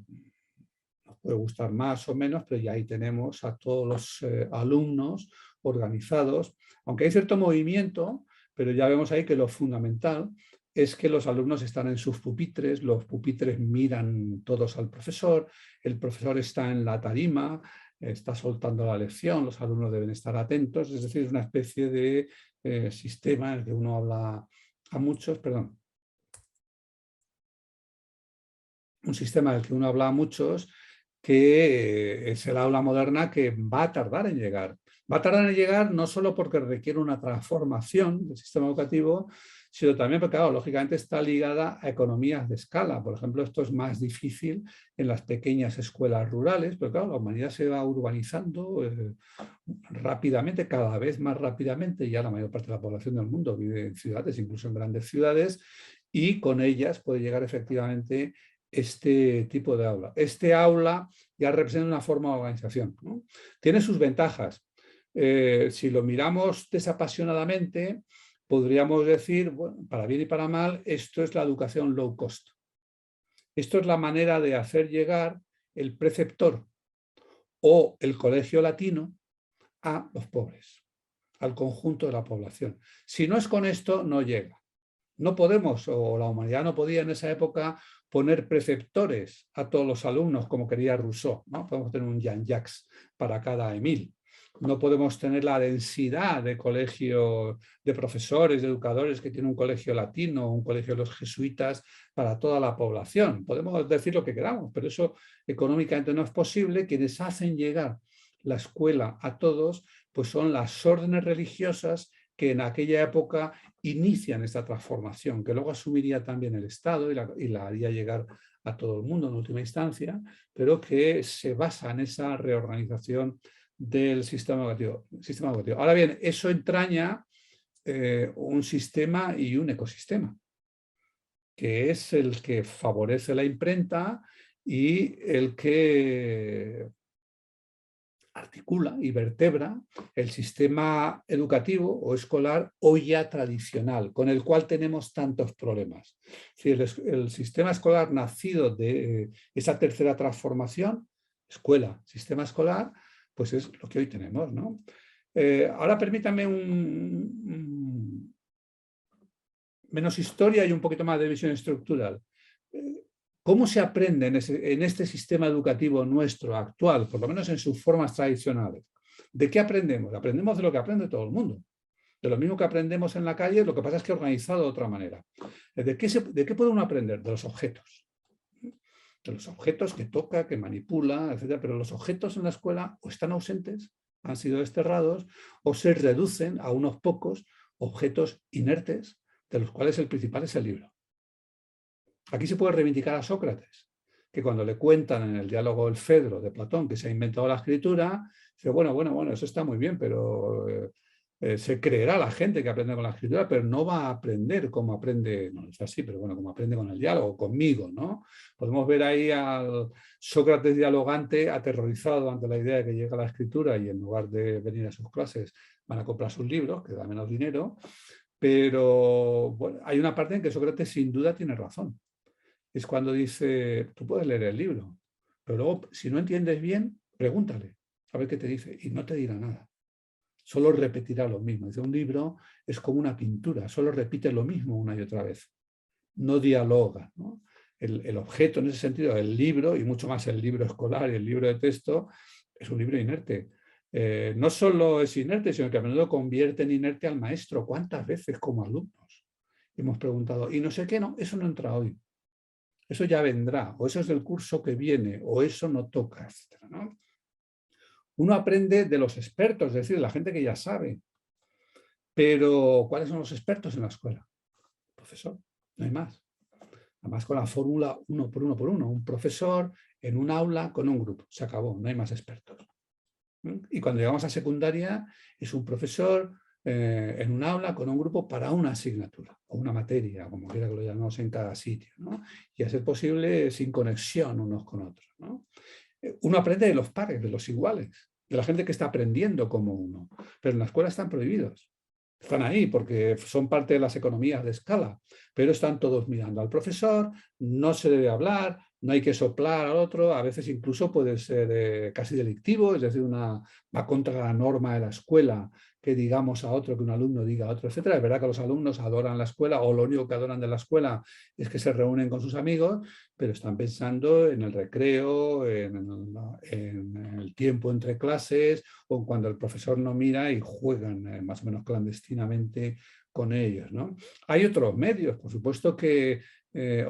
puede gustar más o menos, pero ya ahí tenemos a todos los alumnos organizados, aunque hay cierto movimiento, pero ya vemos ahí que lo fundamental es que los alumnos están en sus pupitres, los pupitres miran todos al profesor, el profesor está en la tarima, está soltando la lección, los alumnos deben estar atentos, es decir, es una especie de sistema en el que uno habla a muchos, perdón, un sistema del que uno habla a muchos, que es el aula moderna que va a tardar en llegar. Va a tardar en llegar no solo porque requiere una transformación del sistema educativo, sino también porque, claro, lógicamente está ligada a economías de escala. Por ejemplo, esto es más difícil en las pequeñas escuelas rurales, pero claro, la humanidad se va urbanizando rápidamente, cada vez más rápidamente, ya la mayor parte de la población del mundo vive en ciudades, incluso en grandes ciudades, y con ellas puede llegar efectivamente este tipo de aula. Este aula ya representa una forma de organización, ¿no? Tiene sus ventajas. Si lo miramos desapasionadamente, podríamos decir, bueno, para bien y para mal, esto es la educación low cost. Esto es la manera de hacer llegar el preceptor o el colegio latino a los pobres, al conjunto de la población. Si no es con esto, no llega. No podemos, o la humanidad no podía en esa época, poner preceptores a todos los alumnos como quería Rousseau, ¿no? Podemos tener un Jean-Jacques para cada Emile. No podemos tener la densidad de colegio, de profesores, de educadores que tiene un colegio latino, un colegio de los jesuitas para toda la población. Podemos decir lo que queramos, pero eso económicamente no es posible. Quienes hacen llegar la escuela a todos, pues son las órdenes religiosas que en aquella época inician esta transformación, que luego asumiría también el Estado y la haría llegar a todo el mundo en última instancia, pero que se basa en esa reorganización del sistema educativo. Ahora bien, eso entraña un sistema y un ecosistema, que es el que favorece la imprenta y el que articula y vertebra el sistema educativo o escolar hoy ya tradicional, con el cual tenemos tantos problemas. Es decir, el sistema escolar nacido de esa tercera transformación, escuela, sistema escolar, pues es lo que hoy tenemos, ¿no? Ahora permítame menos historia y un poquito más de visión estructural. ¿Cómo se aprende en este sistema educativo nuestro actual, por lo menos en sus formas tradicionales? ¿De qué aprendemos? Aprendemos de lo que aprende todo el mundo. De lo mismo que aprendemos en la calle, lo que pasa es que organizado de otra manera. ¿De qué puede uno aprender? De los objetos. De los objetos que toca, que manipula, etc. Pero los objetos en la escuela o están ausentes, han sido desterrados, o se reducen a unos pocos objetos inertes, de los cuales el principal es el libro. Aquí se puede reivindicar a Sócrates, que cuando le cuentan en el diálogo del Fedro de Platón que se ha inventado la escritura, dice, bueno, eso está muy bien, pero se creerá la gente que aprende con la escritura, pero no va a aprender como aprende, no es así, pero bueno, como aprende con el diálogo, conmigo, ¿no? Podemos ver ahí al Sócrates dialogante aterrorizado ante la idea de que llega la escritura y en lugar de venir a sus clases van a comprar sus libros, que da menos dinero, pero bueno, hay una parte en que Sócrates sin duda tiene razón. Es cuando dice, tú puedes leer el libro, pero luego, si no entiendes bien, pregúntale, a ver qué te dice, y no te dirá nada. Solo repetirá lo mismo. Dice, un libro es como una pintura, solo repite lo mismo una y otra vez. No dialoga, ¿no? El objeto, en ese sentido, el libro, y mucho más el libro escolar y el libro de texto, es un libro inerte. No solo es inerte, sino que a menudo convierte en inerte al maestro. ¿Cuántas veces como alumnos hemos preguntado, y no sé qué, no, eso no entra hoy? Eso ya vendrá, o eso es del curso que viene, o eso no toca, etc., ¿no? Uno aprende de los expertos, es decir, de la gente que ya sabe. Pero, ¿cuáles son los expertos en la escuela? El profesor, no hay más. Además, con la fórmula 1 por 1 por 1. Un profesor en un aula con un grupo. Se acabó, no hay más expertos. Y cuando llegamos a secundaria, es un profesor en un aula con un grupo para una asignatura o una materia, como quiera que lo llamemos en cada sitio, ¿no? Y a ser posible sin conexión unos con otros, ¿no? Uno aprende de los pares, de los iguales, de la gente que está aprendiendo como uno, pero en la escuela están prohibidos. Están ahí porque son parte de las economías de escala, pero están todos mirando al profesor, no se debe hablar, no hay que soplar al otro, a veces incluso puede ser casi delictivo, es decir, va contra la norma de la escuela que digamos a otro, que un alumno diga a otro, etcétera. Es verdad que los alumnos adoran la escuela o lo único que adoran de la escuela es que se reúnen con sus amigos, pero están pensando en el recreo, en el tiempo entre clases o cuando el profesor no mira y juegan más o menos clandestinamente con ellos, ¿no? Hay otros medios, por supuesto que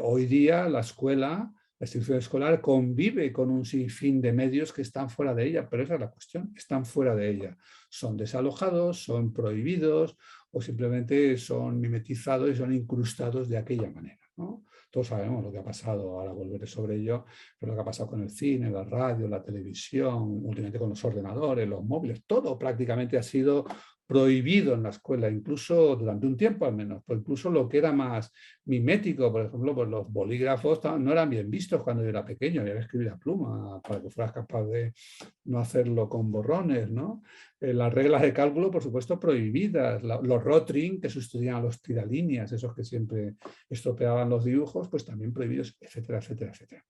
hoy día la escuela, la institución escolar convive con un sinfín de medios que están fuera de ella, pero esa es la cuestión, están fuera de ella. Son desalojados, son prohibidos o simplemente son mimetizados y son incrustados de aquella manera, ¿no? Todos sabemos lo que ha pasado, ahora volveré sobre ello, pero lo que ha pasado con el cine, la radio, la televisión, últimamente con los ordenadores, los móviles, todo prácticamente ha sido prohibido en la escuela, incluso durante un tiempo al menos, pues incluso lo que era más mimético, por ejemplo, pues los bolígrafos no eran bien vistos cuando yo era pequeño, había que escribir a pluma para que fueras capaz de no hacerlo con borrones, ¿no? Las reglas de cálculo, por supuesto, prohibidas, los rotring que sustituían a los tiralíneas, esos que siempre estropeaban los dibujos, pues también prohibidos, etcétera, etcétera, etcétera.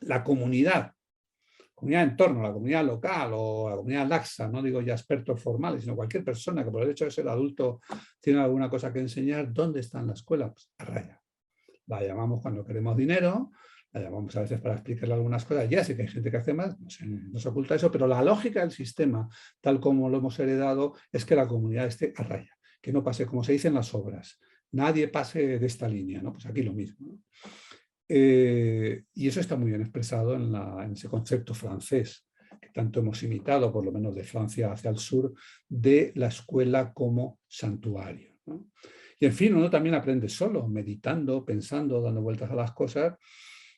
La comunidad de entorno, la comunidad local o la comunidad laxa, no digo ya expertos formales, sino cualquier persona que por el hecho de ser adulto tiene alguna cosa que enseñar, ¿dónde está en la escuela? Pues a raya. La llamamos cuando queremos dinero, la llamamos a veces para explicarle algunas cosas, ya sé que hay gente que hace más, no se oculta eso, pero la lógica del sistema, tal como lo hemos heredado, es que la comunidad esté a raya, que no pase, como se dice en las obras, nadie pase de esta línea, ¿no? Pues aquí lo mismo, ¿no? Y eso está muy bien expresado en ese concepto francés, que tanto hemos imitado, por lo menos de Francia hacia el sur, de la escuela como santuario, ¿no? Y en fin, uno también aprende solo, meditando, pensando, dando vueltas a las cosas,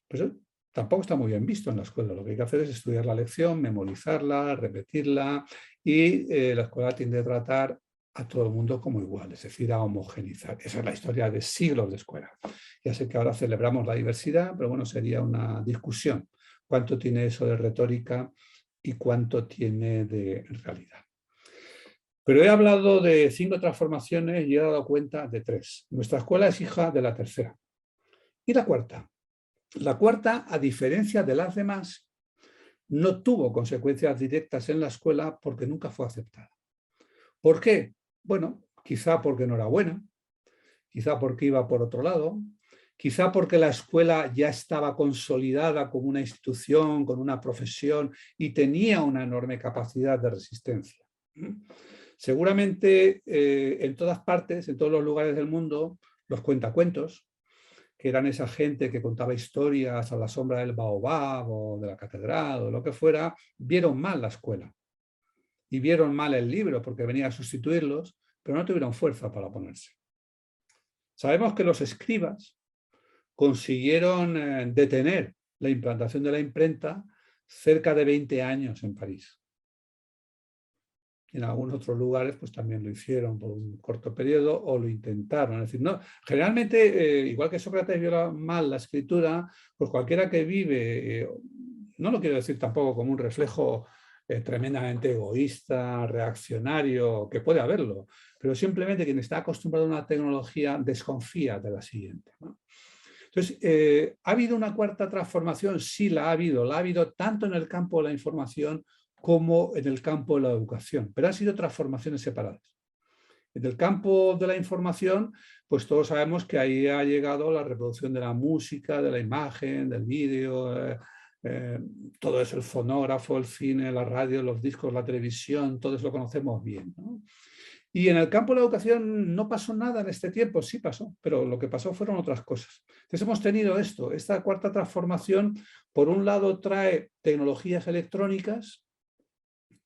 pues tampoco está muy bien visto en la escuela. Lo que hay que hacer es estudiar la lección, memorizarla, repetirla, y la escuela tiende a tratar a todo el mundo como igual, es decir, a homogenizar. Esa es la historia de siglos de escuela. Ya sé que ahora celebramos la diversidad, pero bueno, sería una discusión. ¿Cuánto tiene eso de retórica y cuánto tiene de realidad? Pero he hablado de 5 transformaciones y he dado cuenta de 3. Nuestra escuela es hija de la tercera. ¿Y la cuarta? La cuarta, a diferencia de las demás, no tuvo consecuencias directas en la escuela porque nunca fue aceptada. ¿Por qué? Bueno, quizá porque no era buena, quizá porque iba por otro lado, quizá porque la escuela ya estaba consolidada como una institución, con una profesión y tenía una enorme capacidad de resistencia. Seguramente en todas partes, en todos los lugares del mundo, los cuentacuentos, que eran esa gente que contaba historias a la sombra del baobab o de la catedral o lo que fuera, vieron mal la escuela y vieron mal el libro porque venía a sustituirlos, pero no tuvieron fuerza para oponerse. Sabemos que los escribas consiguieron detener la implantación de la imprenta cerca de 20 años en París. En algunos otros lugares pues también lo hicieron por un corto periodo o lo intentaron. Es decir, no, generalmente, igual que Sócrates vio mal la escritura, pues cualquiera que vive, no lo quiero decir tampoco como un reflejo tremendamente egoísta, reaccionario, que puede haberlo, pero simplemente quien está acostumbrado a una tecnología desconfía de la siguiente, ¿no? Entonces, ¿ha habido una cuarta transformación? Sí, la ha habido tanto en el campo de la información como en el campo de la educación, pero han sido transformaciones separadas. En el campo de la información, pues todos sabemos que ahí ha llegado la reproducción de la música, de la imagen, del vídeo, todo eso, el fonógrafo, el cine, la radio, los discos, la televisión, todo eso lo conocemos bien, ¿no? Y en el campo de la educación no pasó nada en este tiempo, sí pasó, pero lo que pasó fueron otras cosas. Entonces hemos tenido esto, esta cuarta transformación, por un lado trae tecnologías electrónicas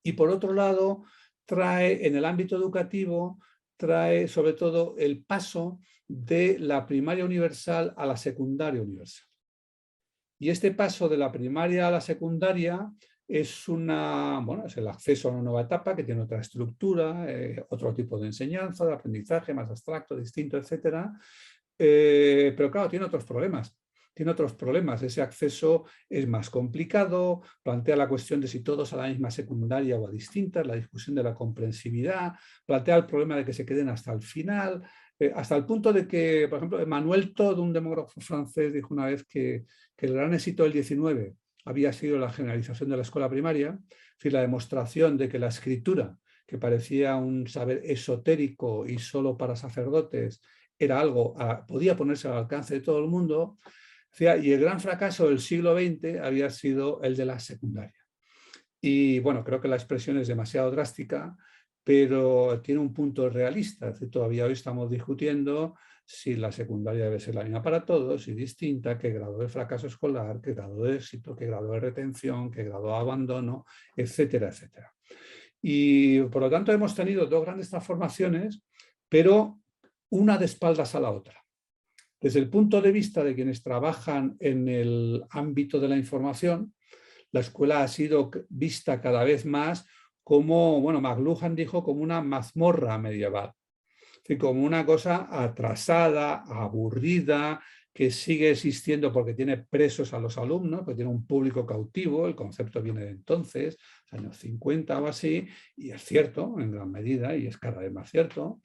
y por otro lado trae en el ámbito educativo, trae sobre todo el paso de la primaria universal a la secundaria universal. Y este paso de la primaria a la secundaria bueno, es el acceso a una nueva etapa que tiene otra estructura, otro tipo de enseñanza, de aprendizaje más abstracto, distinto, etcétera. Pero claro, tiene otros problemas. Tiene otros problemas. Ese acceso es más complicado, plantea la cuestión de si todos a la misma secundaria o a distintas, la discusión de la comprensividad, plantea el problema de que se queden hasta el final, hasta el punto de que, por ejemplo, Emmanuel Todd, un demógrafo francés, dijo una vez que el gran éxito del 19 había sido la generalización de la escuela primaria, es decir, la demostración de que la escritura, que parecía un saber esotérico y solo para sacerdotes, era algo, podía ponerse al alcance de todo el mundo, y el gran fracaso del siglo XX había sido el de la secundaria. Y bueno, creo que la expresión es demasiado drástica, pero tiene un punto realista. Es decir, todavía hoy estamos discutiendo si la secundaria debe ser la misma para todos y distinta, qué grado de fracaso escolar, qué grado de éxito, qué grado de retención, qué grado de abandono, etcétera, etcétera. Y por lo tanto hemos tenido dos grandes transformaciones, pero una de espaldas a la otra. Desde el punto de vista de quienes trabajan en el ámbito de la información, la escuela ha sido vista cada vez más como, bueno, McLuhan dijo, como una mazmorra medieval. Es decir, como una cosa atrasada, aburrida, que sigue existiendo porque tiene presos a los alumnos, porque tiene un público cautivo, el concepto viene de entonces, años 50 o así, y es cierto en gran medida, y es cada vez más cierto.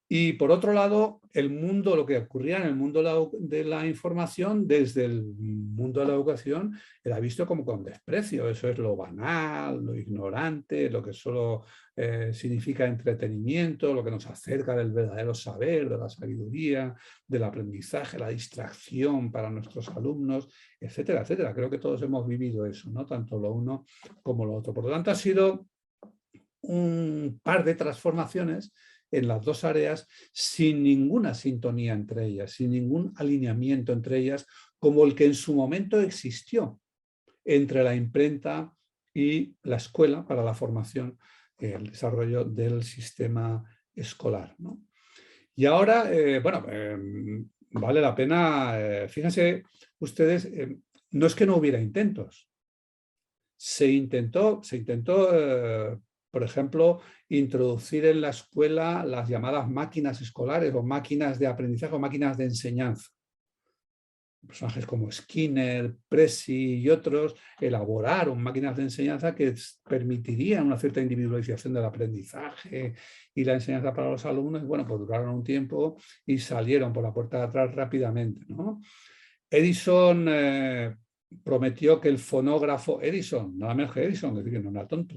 Y por otro lado, el mundo, lo que ocurría en el mundo de la información, desde el mundo de la educación, era visto como con desprecio. Eso es lo banal, lo ignorante, lo que solo significa entretenimiento, lo que nos acerca del verdadero saber, de la sabiduría, del aprendizaje, la distracción para nuestros alumnos, etcétera, etcétera. Creo que todos hemos vivido eso, ¿no? Tanto lo uno como lo otro. Por lo tanto, ha sido un par de transformaciones en las dos áreas sin ninguna sintonía entre ellas, sin ningún alineamiento entre ellas, como el que en su momento existió entre la imprenta y la escuela para la formación, el desarrollo del sistema escolar, ¿no? Y ahora, bueno, vale la pena, fíjense ustedes, no es que no hubiera intentos. Se intentó por ejemplo, introducir en la escuela las llamadas máquinas escolares o máquinas de aprendizaje o máquinas de enseñanza. Personajes como Skinner, Presi y otros elaboraron máquinas de enseñanza que permitirían una cierta individualización del aprendizaje y la enseñanza para los alumnos. Y bueno, pues duraron un tiempo y salieron por la puerta de atrás rápidamente, ¿no? Edison prometió que el fonógrafo, Edison, nada menos que Edison, es decir, que no era tonto,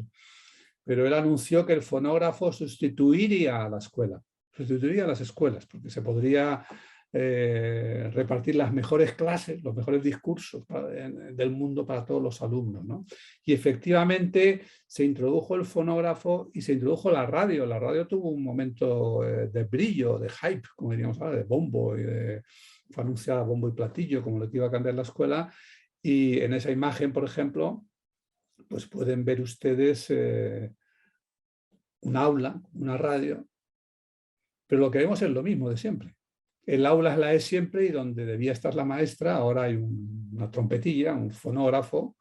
pero él anunció que el fonógrafo sustituiría a la escuela, sustituiría a las escuelas, porque se podría repartir las mejores clases, los mejores discursos del mundo para todos los alumnos, ¿no? Y efectivamente se introdujo el fonógrafo y se introdujo la radio. La radio tuvo un momento de brillo, de hype, como diríamos ahora, de bombo, fue anunciada bombo y platillo como lo que iba a cambiar la escuela. Y en esa imagen, por ejemplo, pues pueden ver ustedes un aula, una radio, pero lo que vemos es lo mismo de siempre. El aula es la de siempre y donde debía estar la maestra, ahora hay una trompetilla, un fonógrafo,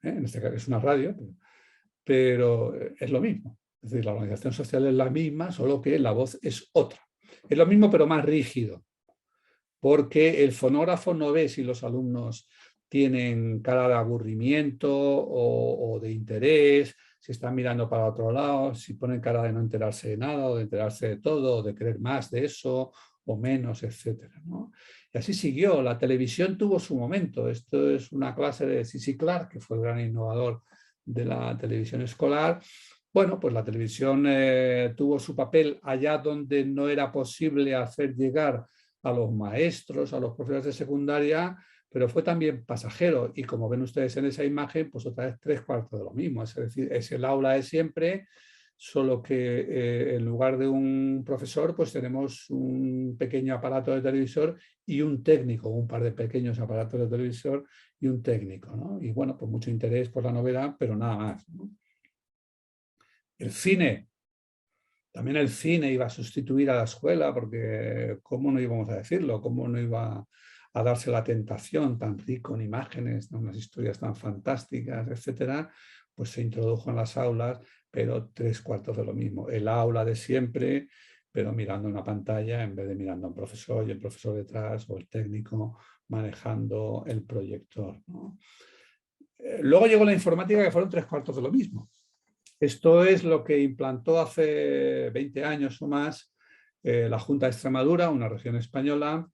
en este caso es una radio, pero es lo mismo. Es decir, la organización social es la misma, solo que la voz es otra. Es lo mismo, pero más rígido, porque el fonógrafo no ve si los alumnos tienen cara de aburrimiento o de interés, si están mirando para otro lado, si ponen cara de no enterarse de nada o de enterarse de todo, o de querer más de eso o menos, etcétera, ¿no? Y así siguió. La televisión tuvo su momento. Esto es una clase de C.C. Clarke, que fue el gran innovador de la televisión escolar. Bueno, pues la televisión tuvo su papel allá donde no era posible hacer llegar a los maestros, a los profesores de secundaria, pero fue también pasajero. Y como ven ustedes en esa imagen, pues otra vez 3/4 de lo mismo. Es decir, es el aula de siempre, solo que en lugar de un profesor, pues tenemos un pequeño aparato de televisor y un técnico, un par de pequeños aparatos de televisor y un técnico, ¿no? Y bueno, pues mucho interés por la novedad, pero nada más, ¿no? El cine. También el cine iba a sustituir a la escuela, porque ¿cómo no íbamos a decirlo? ¿Cómo no iba a darse la tentación tan rico en imágenes, ¿no? Unas historias tan fantásticas, etcétera? pues se introdujo en las aulas, pero 3/4 de lo mismo. El aula de siempre, pero mirando una pantalla en vez de mirando a un profesor y el profesor detrás o el técnico manejando el proyector, ¿no? Luego llegó la informática, que fueron 3/4 de lo mismo. Esto es lo que implantó hace 20 años o más la Junta de Extremadura, una región española,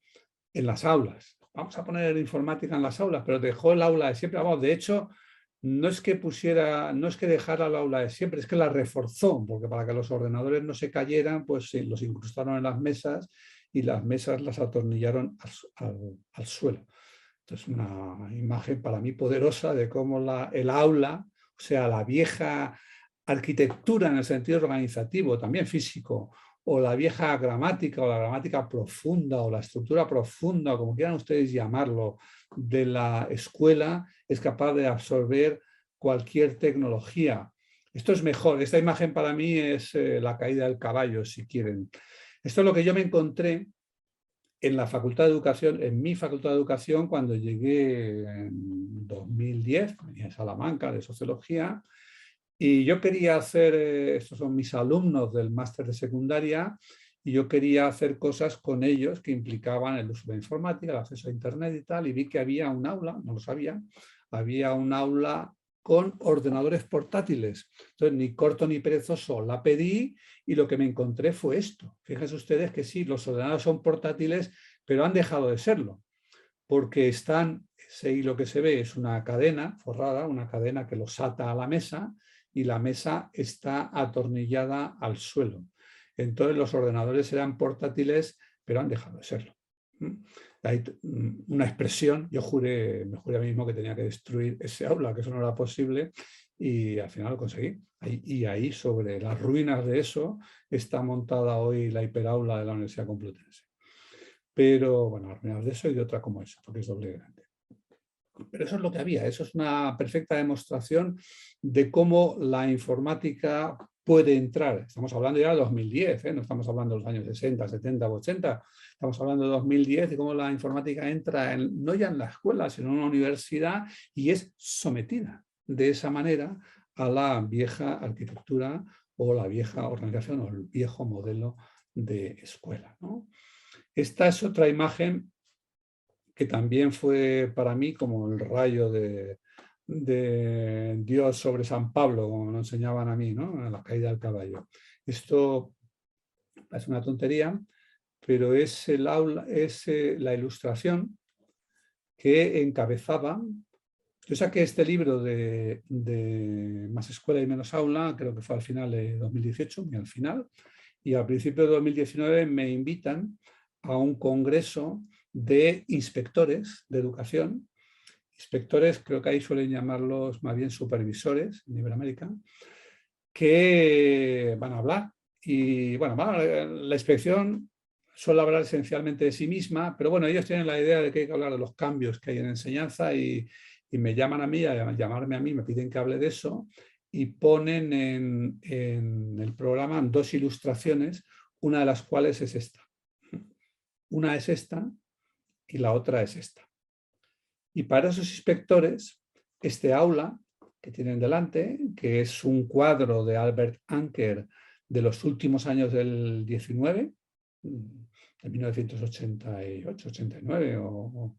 en las aulas. Vamos a poner informática en las aulas, pero dejó el aula de siempre. Vamos, de hecho, no es que dejara el aula de siempre, es que la reforzó, porque para que los ordenadores no se cayeran, pues los incrustaron en las mesas y las mesas las atornillaron al suelo. Entonces, una imagen para mí poderosa de cómo el aula, o sea, la vieja arquitectura en el sentido organizativo, también físico, o la vieja gramática, o la gramática profunda, o la estructura profunda, como quieran ustedes llamarlo, de la escuela, es capaz de absorber cualquier tecnología. Esto es mejor. Esta imagen para mí es la caída del caballo, si quieren. Esto es lo que yo me encontré en la Facultad de Educación, en mi Facultad de Educación, cuando llegué en 2010, venía de Salamanca, de Sociología, y yo quería hacer, estos son mis alumnos del máster de secundaria, y yo quería hacer cosas con ellos que implicaban el uso de informática, el acceso a Internet y tal, y vi que había un aula, no lo sabía, había un aula con ordenadores portátiles. Entonces, ni corto ni perezoso, la pedí y lo que me encontré fue esto. Fíjense ustedes que sí, los ordenadores son portátiles, pero han dejado de serlo, porque ese hilo que se ve es una cadena forrada, una cadena que los ata a la mesa y la mesa está atornillada al suelo. Entonces los ordenadores eran portátiles, pero han dejado de serlo. Hay una expresión, me juré a mí mismo que tenía que destruir ese aula, que eso no era posible, y al final lo conseguí. Y ahí, sobre las ruinas de eso, está montada hoy la hiperaula de la Universidad Complutense. Pero bueno, las ruinas de eso y de otra como esa, porque es doble grande. Pero eso es lo que había, eso es una perfecta demostración de cómo la informática puede entrar. Estamos hablando ya de 2010, no estamos hablando de los años 60, 70 o 80, estamos hablando de 2010 y cómo la informática entra no ya en la escuela, sino en una universidad y es sometida de esa manera a la vieja arquitectura o la vieja organización o el viejo modelo de escuela, ¿no? Esta es otra imagen que también fue para mí como el rayo de Dios sobre San Pablo, como me lo enseñaban a mí, ¿no? A la caída del caballo. Esto es una tontería, pero es la ilustración que encabezaba. Yo saqué este libro de Más escuela y menos aula, creo que fue al final de 2018, muy al final, y al principio de 2019 me invitan a un congreso de inspectores de educación. Inspectores, creo que ahí suelen llamarlos más bien supervisores en Iberoamérica, que van a hablar. Y bueno, la inspección suele hablar esencialmente de sí misma, pero bueno, ellos tienen la idea de que hay que hablar de los cambios que hay en enseñanza y me llaman a mí, a llamarme a mí, me piden que hable de eso y ponen en el programa 2 ilustraciones, una de las cuales es esta. Una es esta y la otra es esta. Y para esos inspectores, este aula que tienen delante, que es un cuadro de Albert Anker de los últimos años del 19, de 1988, 89 o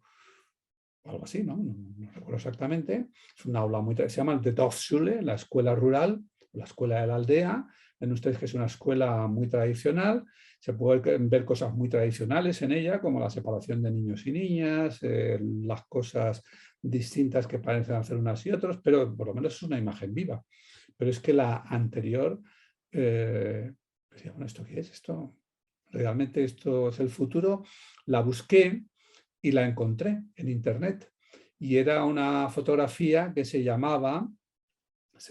algo así, ¿no? No recuerdo exactamente. Es un aula se llama The Dorfschule, la escuela rural, la escuela de la aldea. Ven ustedes que es una escuela muy tradicional. Se pueden ver cosas muy tradicionales en ella, como la separación de niños y niñas, las cosas distintas que parecen hacer unas y otros, pero por lo menos es una imagen viva. Pero es que la anterior, bueno, ¿esto qué es? ¿Realmente esto es el futuro? La busqué y la encontré en internet. Y era una fotografía que se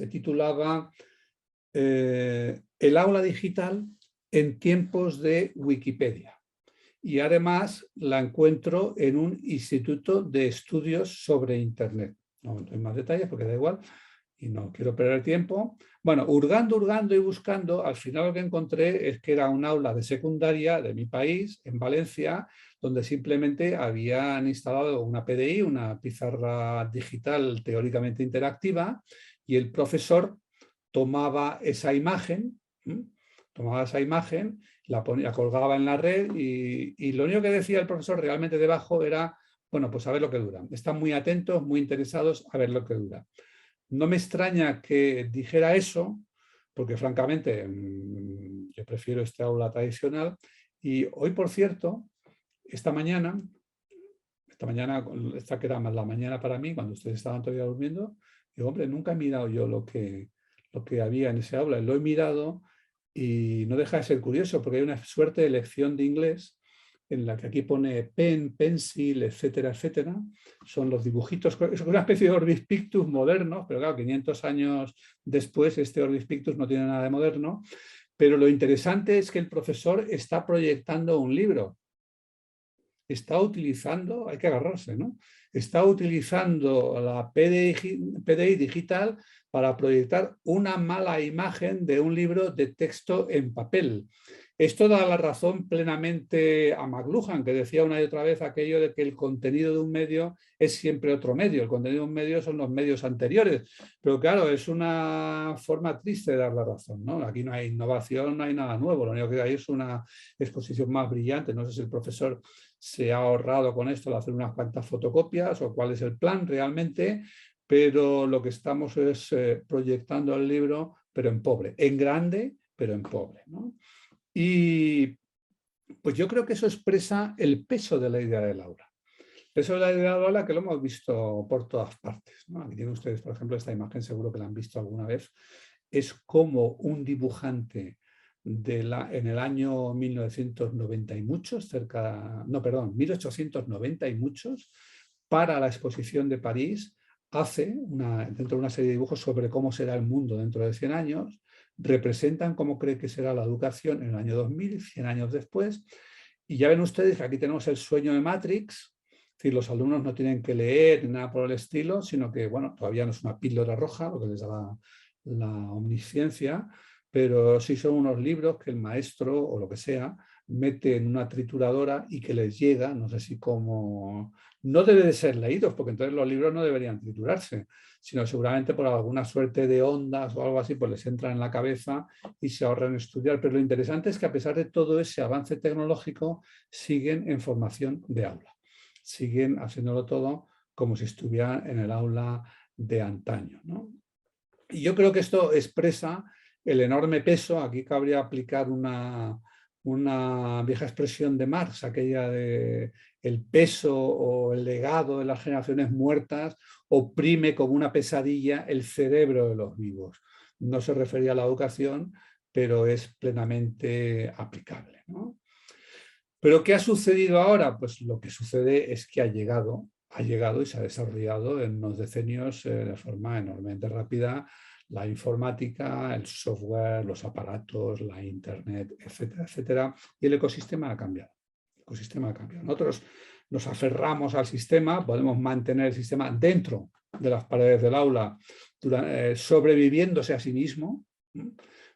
titulaba El aula digital en tiempos de Wikipedia. Y además la encuentro en un instituto de estudios sobre Internet. No doy más detalles porque da igual y no quiero perder tiempo. Bueno, hurgando y buscando, al final lo que encontré es que era un aula de secundaria de mi país, en Valencia, donde simplemente habían instalado una PDI, una pizarra digital teóricamente interactiva, y el profesor tomaba esa imagen, la ponía, colgaba en la red y lo único que decía el profesor realmente debajo era, bueno, pues a ver lo que dura. Están muy atentos, muy interesados a ver lo que dura. No me extraña que dijera eso, porque francamente yo prefiero este aula tradicional. Y hoy, por cierto, esta mañana, esta que era más la mañana para mí, cuando ustedes estaban todavía durmiendo, digo, hombre, nunca he mirado yo lo que había en ese aula. Lo he mirado y no deja de ser curioso, porque hay una suerte de lección de inglés en la que aquí pone pen, pencil, etcétera, etcétera. Son los dibujitos, es una especie de Orbis Pictus moderno, pero claro, 500 años después este Orbis Pictus no tiene nada de moderno. Pero lo interesante es que el profesor está proyectando un libro. Está utilizando, hay que agarrarse, ¿no? Está utilizando la PDI digital para proyectar una mala imagen de un libro de texto en papel. Esto da la razón plenamente a McLuhan, que decía una y otra vez aquello de que el contenido de un medio es siempre otro medio. El contenido de un medio son los medios anteriores. Pero claro, es una forma triste de dar la razón, ¿no? Aquí no hay innovación, no hay nada nuevo. Lo único que hay es una exposición más brillante. No sé si el profesor se ha ahorrado con esto de hacer unas cuantas fotocopias o cuál es el plan realmente, pero lo que estamos es proyectando el libro, pero en pobre, en grande, pero en pobre, ¿no? Y pues yo creo que eso expresa el peso de la idea del aula. El peso de la idea del aula que lo hemos visto por todas partes, ¿no? Aquí tienen ustedes, por ejemplo, esta imagen, seguro que la han visto alguna vez, es como un dibujante en el año 1990 y muchos, 1890 y muchos, para la exposición de París, hace dentro de una serie de dibujos sobre cómo será el mundo dentro de 100 años, representan cómo cree que será la educación en el año 2000, 100 años después, y ya ven ustedes que aquí tenemos el sueño de Matrix. Es decir, los alumnos no tienen que leer ni nada por el estilo, sino que, bueno, todavía no es una píldora roja, lo que les da la omnisciencia, pero sí son unos libros que el maestro o lo que sea mete en una trituradora y que les llega, no sé si como... No debe de ser leídos, porque entonces los libros no deberían triturarse, sino seguramente por alguna suerte de ondas o algo así, pues les entra en la cabeza y se ahorran estudiar. Pero lo interesante es que a pesar de todo ese avance tecnológico, siguen en formación de aula. Siguen haciéndolo todo como si estuvieran en el aula de antaño, ¿no? Y yo creo que esto expresa el enorme peso. Aquí cabría aplicar una vieja expresión de Marx, aquella de el peso o el legado de las generaciones muertas oprime como una pesadilla el cerebro de los vivos. No se refería a la educación, pero es plenamente aplicable, ¿no? ¿Pero qué ha sucedido ahora? Pues lo que sucede es que ha llegado y se ha desarrollado en unos decenios de forma enormemente rápida la informática, el software, los aparatos, la internet, etcétera, etcétera, y el ecosistema ha cambiado. Nosotros nos aferramos al sistema, podemos mantener el sistema dentro de las paredes del aula, sobreviviéndose a sí mismo,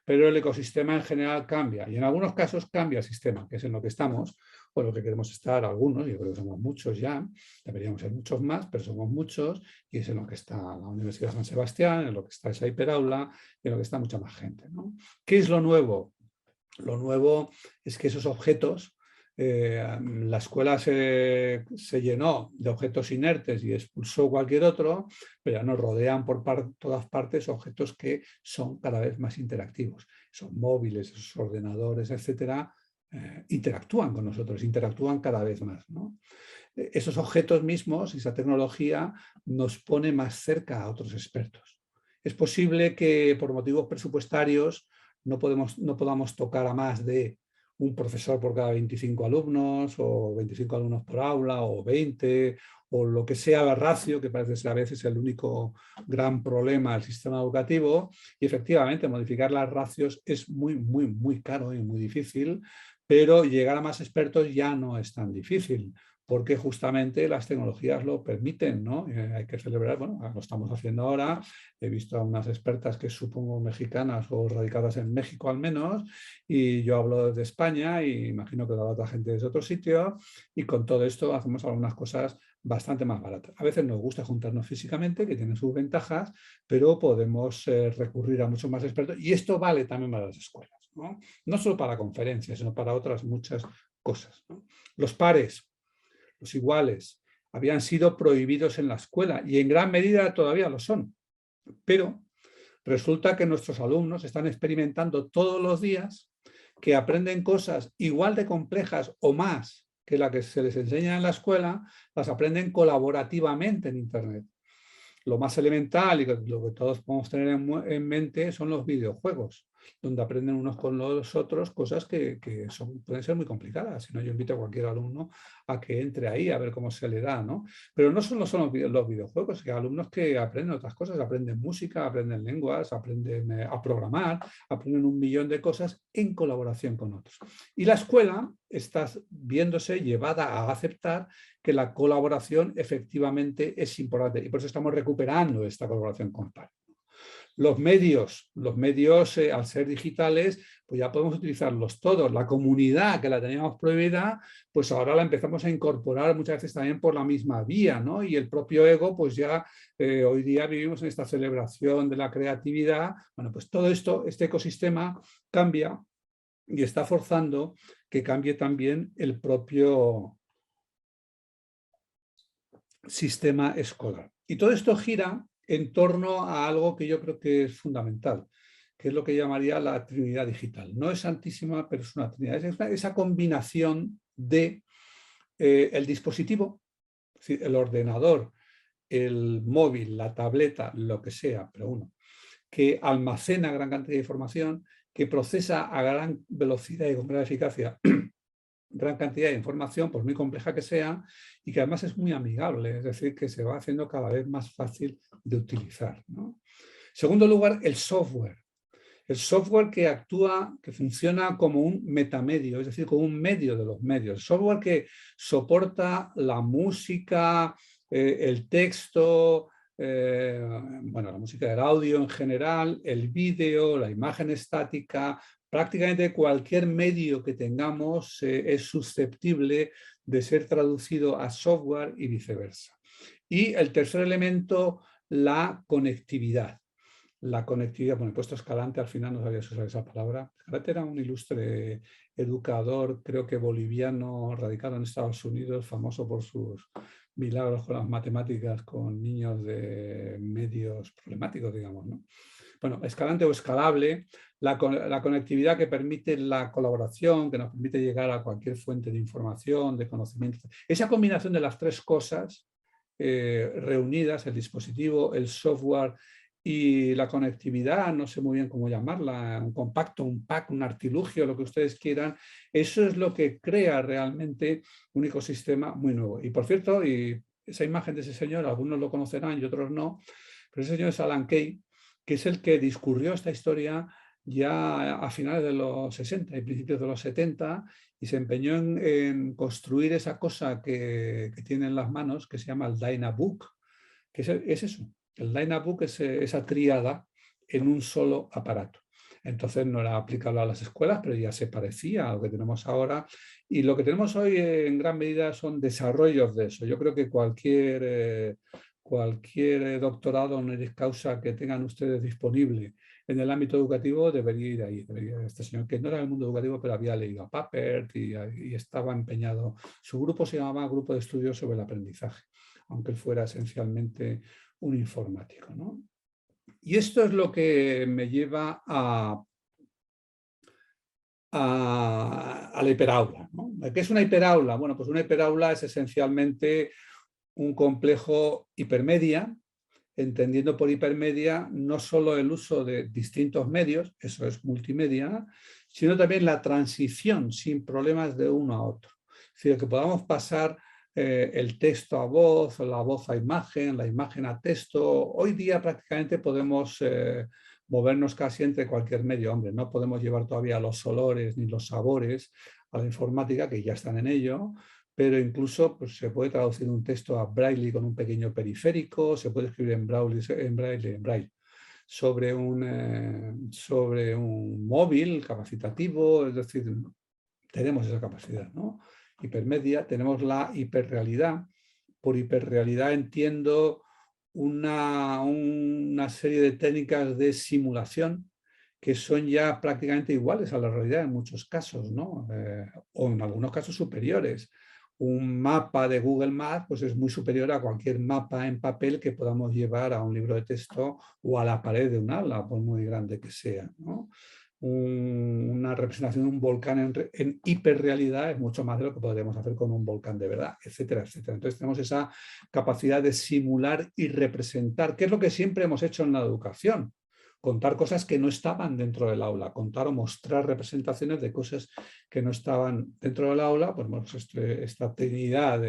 pero el ecosistema en general cambia, y en algunos casos cambia el sistema, que es en lo que estamos, o en lo que queremos estar algunos. Yo creo que somos muchos ya, deberíamos ser muchos más, pero somos muchos, y es en lo que está la Universidad de San Sebastián, en lo que está esa hiperaula, y en lo que está mucha más gente, ¿no? ¿Qué es lo nuevo? Lo nuevo es que esos objetos, la escuela se llenó de objetos inertes y expulsó cualquier otro, pero ya nos rodean por todas partes objetos que son cada vez más interactivos. Son móviles, esos ordenadores, etcétera, interactúan con nosotros, interactúan cada vez más, ¿no? Esos objetos mismos, esa tecnología, nos pone más cerca a otros expertos. Es posible que por motivos presupuestarios no podamos tocar a más de un profesor por cada 25 alumnos o 25 alumnos por aula o 20 o lo que sea la ratio, que parece ser a veces el único gran problema del sistema educativo. Y efectivamente modificar las ratios es muy, muy, muy caro y muy difícil, pero llegar a más expertos ya no es tan difícil, porque justamente las tecnologías lo permiten, ¿no? Hay que celebrar, bueno, lo estamos haciendo ahora. He visto a unas expertas que supongo mexicanas o radicadas en México al menos, y yo hablo desde España y imagino que habrá otra gente desde otro sitio, y con todo esto hacemos algunas cosas bastante más baratas. A veces nos gusta juntarnos físicamente, que tiene sus ventajas, pero podemos recurrir a muchos más expertos, y esto vale también para las escuelas, ¿no? No solo para conferencias, sino para otras muchas cosas, ¿no? Los pares, los iguales, habían sido prohibidos en la escuela y en gran medida todavía lo son. Pero resulta que nuestros alumnos están experimentando todos los días que aprenden cosas igual de complejas o más que la que se les enseña en la escuela, las aprenden colaborativamente en Internet. Lo más elemental y lo que todos podemos tener en mente son los videojuegos, donde aprenden unos con los otros cosas que pueden ser muy complicadas. Si no, yo invito a cualquier alumno a que entre ahí a ver cómo se le da, ¿no? Pero no solo son los videojuegos, que hay alumnos que aprenden otras cosas, aprenden música, aprenden lenguas, aprenden a programar, aprenden un millón de cosas en colaboración con otros. Y la escuela está viéndose llevada a aceptar que la colaboración efectivamente es importante, y por eso estamos recuperando esta colaboración con pares. Los medios al ser digitales, pues ya podemos utilizarlos todos. La comunidad, que la teníamos prohibida, pues ahora la empezamos a incorporar muchas veces también por la misma vía, ¿no? Y el propio ego, pues ya hoy día vivimos en esta celebración de la creatividad. Bueno, pues todo esto, este ecosistema cambia y está forzando que cambie también el propio sistema escolar. Y todo esto gira en torno a algo que yo creo que es fundamental, que es lo que llamaría la Trinidad digital. No es santísima, pero es una Trinidad. Es esa combinación de el dispositivo, es decir, el ordenador, el móvil, la tableta, lo que sea, pero uno, que almacena gran cantidad de información, que procesa a gran velocidad y con gran eficacia gran cantidad de información, por muy compleja que sea, y que además es muy amigable, es decir, que se va haciendo cada vez más fácil de utilizar, ¿no? En segundo lugar, el software. El software que actúa, que funciona como un metamedio, es decir, como un medio de los medios. El software que soporta la música, el texto, bueno, la música del audio en general, el vídeo, la imagen estática. Prácticamente cualquier medio que tengamos es susceptible de ser traducido a software y viceversa. Y el tercer elemento, la conectividad. La conectividad, bueno, he puesto Escalante, al final no sabía usar esa palabra. Escalante era un ilustre educador, creo que boliviano, radicado en Estados Unidos, famoso por sus milagros con las matemáticas, con niños de medios problemáticos, digamos, ¿no? Bueno, escalante o escalable, la conectividad que permite la colaboración, que nos permite llegar a cualquier fuente de información, de conocimiento. Esa combinación de las tres cosas reunidas, el dispositivo, el software y la conectividad, no sé muy bien cómo llamarla, un compacto, un pack, un artilugio, lo que ustedes quieran, eso es lo que crea realmente un ecosistema muy nuevo. Y por cierto, y esa imagen de ese señor, algunos lo conocerán y otros no, pero ese señor es Alan Kay, que es el que discurrió esta historia ya a finales de los 60 y principios de los 70 y se empeñó en construir esa cosa que tiene en las manos, que se llama el Dynabook, que es eso. El Dynabook es esa tríada en un solo aparato. Entonces no era aplicable a las escuelas, pero ya se parecía a lo que tenemos ahora. Y lo que tenemos hoy en gran medida son desarrollos de eso. Yo creo que cualquier doctorado honoris causa que tengan ustedes disponible en el ámbito educativo debería ir ahí. Este señor, que no era del mundo educativo, pero había leído a Papert y estaba empeñado. Su grupo se llamaba Grupo de Estudios sobre el Aprendizaje, aunque él fuera esencialmente un informático, ¿no? Y esto es lo que me lleva a la hiperaula, ¿no? ¿Qué es una hiperaula? Bueno, pues una hiperaula es esencialmente un complejo hipermedia, entendiendo por hipermedia no solo el uso de distintos medios, eso es multimedia, sino también la transición sin problemas de uno a otro. Es decir, que podamos pasar el texto a voz, la voz a imagen, la imagen a texto. Hoy día prácticamente podemos movernos casi entre cualquier medio. Hombre, no podemos llevar todavía los olores ni los sabores a la informática, que ya están en ello, pero incluso pues, se puede traducir un texto a braille con un pequeño periférico, se puede escribir en braille sobre un móvil capacitativo, es decir, tenemos esa capacidad, ¿no? Hipermedia, tenemos la hiperrealidad. Por hiperrealidad entiendo una serie de técnicas de simulación que son ya prácticamente iguales a la realidad en muchos casos, ¿no? O en algunos casos superiores. Un mapa de Google Maps pues es muy superior a cualquier mapa en papel que podamos llevar a un libro de texto o a la pared de un aula, por muy grande que sea, ¿no? Una representación de un volcán en hiperrealidad es mucho más de lo que podríamos hacer con un volcán de verdad, etcétera, etcétera. Entonces tenemos esa capacidad de simular y representar, que es lo que siempre hemos hecho en la educación. Contar cosas que no estaban dentro del aula, contar o mostrar representaciones de cosas que no estaban dentro del aula, pues bueno, esta trinidad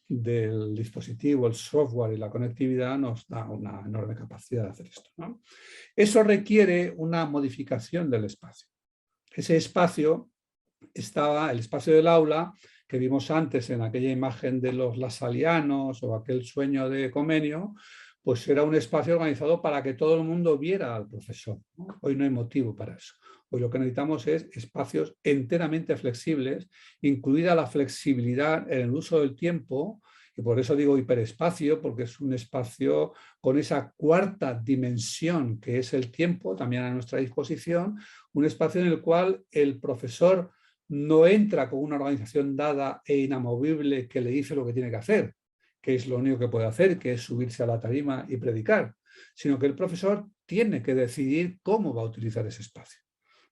del dispositivo, el software y la conectividad nos da una enorme capacidad de hacer esto, ¿no? Eso requiere una modificación del espacio. Ese espacio estaba, el espacio del aula, que vimos antes en aquella imagen de los lasalianos o aquel sueño de Comenio, pues era un espacio organizado para que todo el mundo viera al profesor, ¿no? Hoy no hay motivo para eso. Hoy lo que necesitamos es espacios enteramente flexibles, incluida la flexibilidad en el uso del tiempo, y por eso digo hiperespacio, porque es un espacio con esa cuarta dimensión que es el tiempo, también a nuestra disposición, un espacio en el cual el profesor no entra con una organización dada e inamovible que le dice lo que tiene que hacer, que es lo único que puede hacer, que es subirse a la tarima y predicar, sino que el profesor tiene que decidir cómo va a utilizar ese espacio.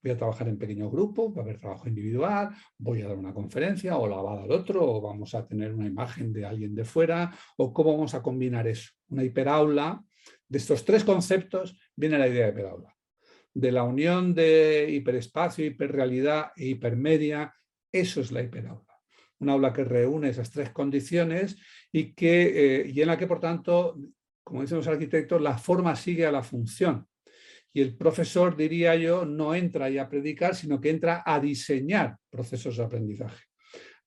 Voy a trabajar en pequeños grupos, va a haber trabajo individual, voy a dar una conferencia o la va a dar otro, o vamos a tener una imagen de alguien de fuera, o cómo vamos a combinar eso. Una hiperaula, de estos tres conceptos viene la idea de hiperaula. De la unión de hiperespacio, hiperrealidad e hipermedia, eso es la hiperaula. Un aula que reúne esas tres condiciones y en la que, por tanto, como dicen los arquitectos, la forma sigue a la función. Y el profesor, diría yo, no entra ya a predicar, sino que entra a diseñar procesos de aprendizaje,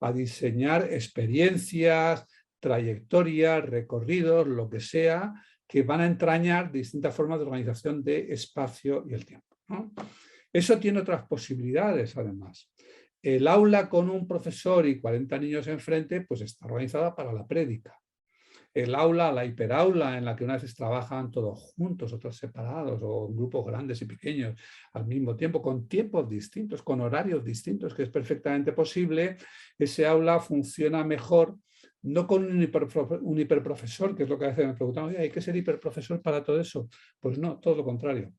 a diseñar experiencias, trayectorias, recorridos, lo que sea, que van a entrañar distintas formas de organización de espacio y el tiempo, ¿no? Eso tiene otras posibilidades, además. El aula con un profesor y 40 niños enfrente, pues está organizada para la prédica. El aula, la hiperaula, en la que unas veces trabajan todos juntos, otros separados, o en grupos grandes y pequeños al mismo tiempo, con tiempos distintos, con horarios distintos, que es perfectamente posible. Ese aula funciona mejor, no con un hiperprofesor, que es lo que a veces me preguntan, oye, ¿hay que ser hiperprofesor para todo eso? Pues no, todo lo contrario.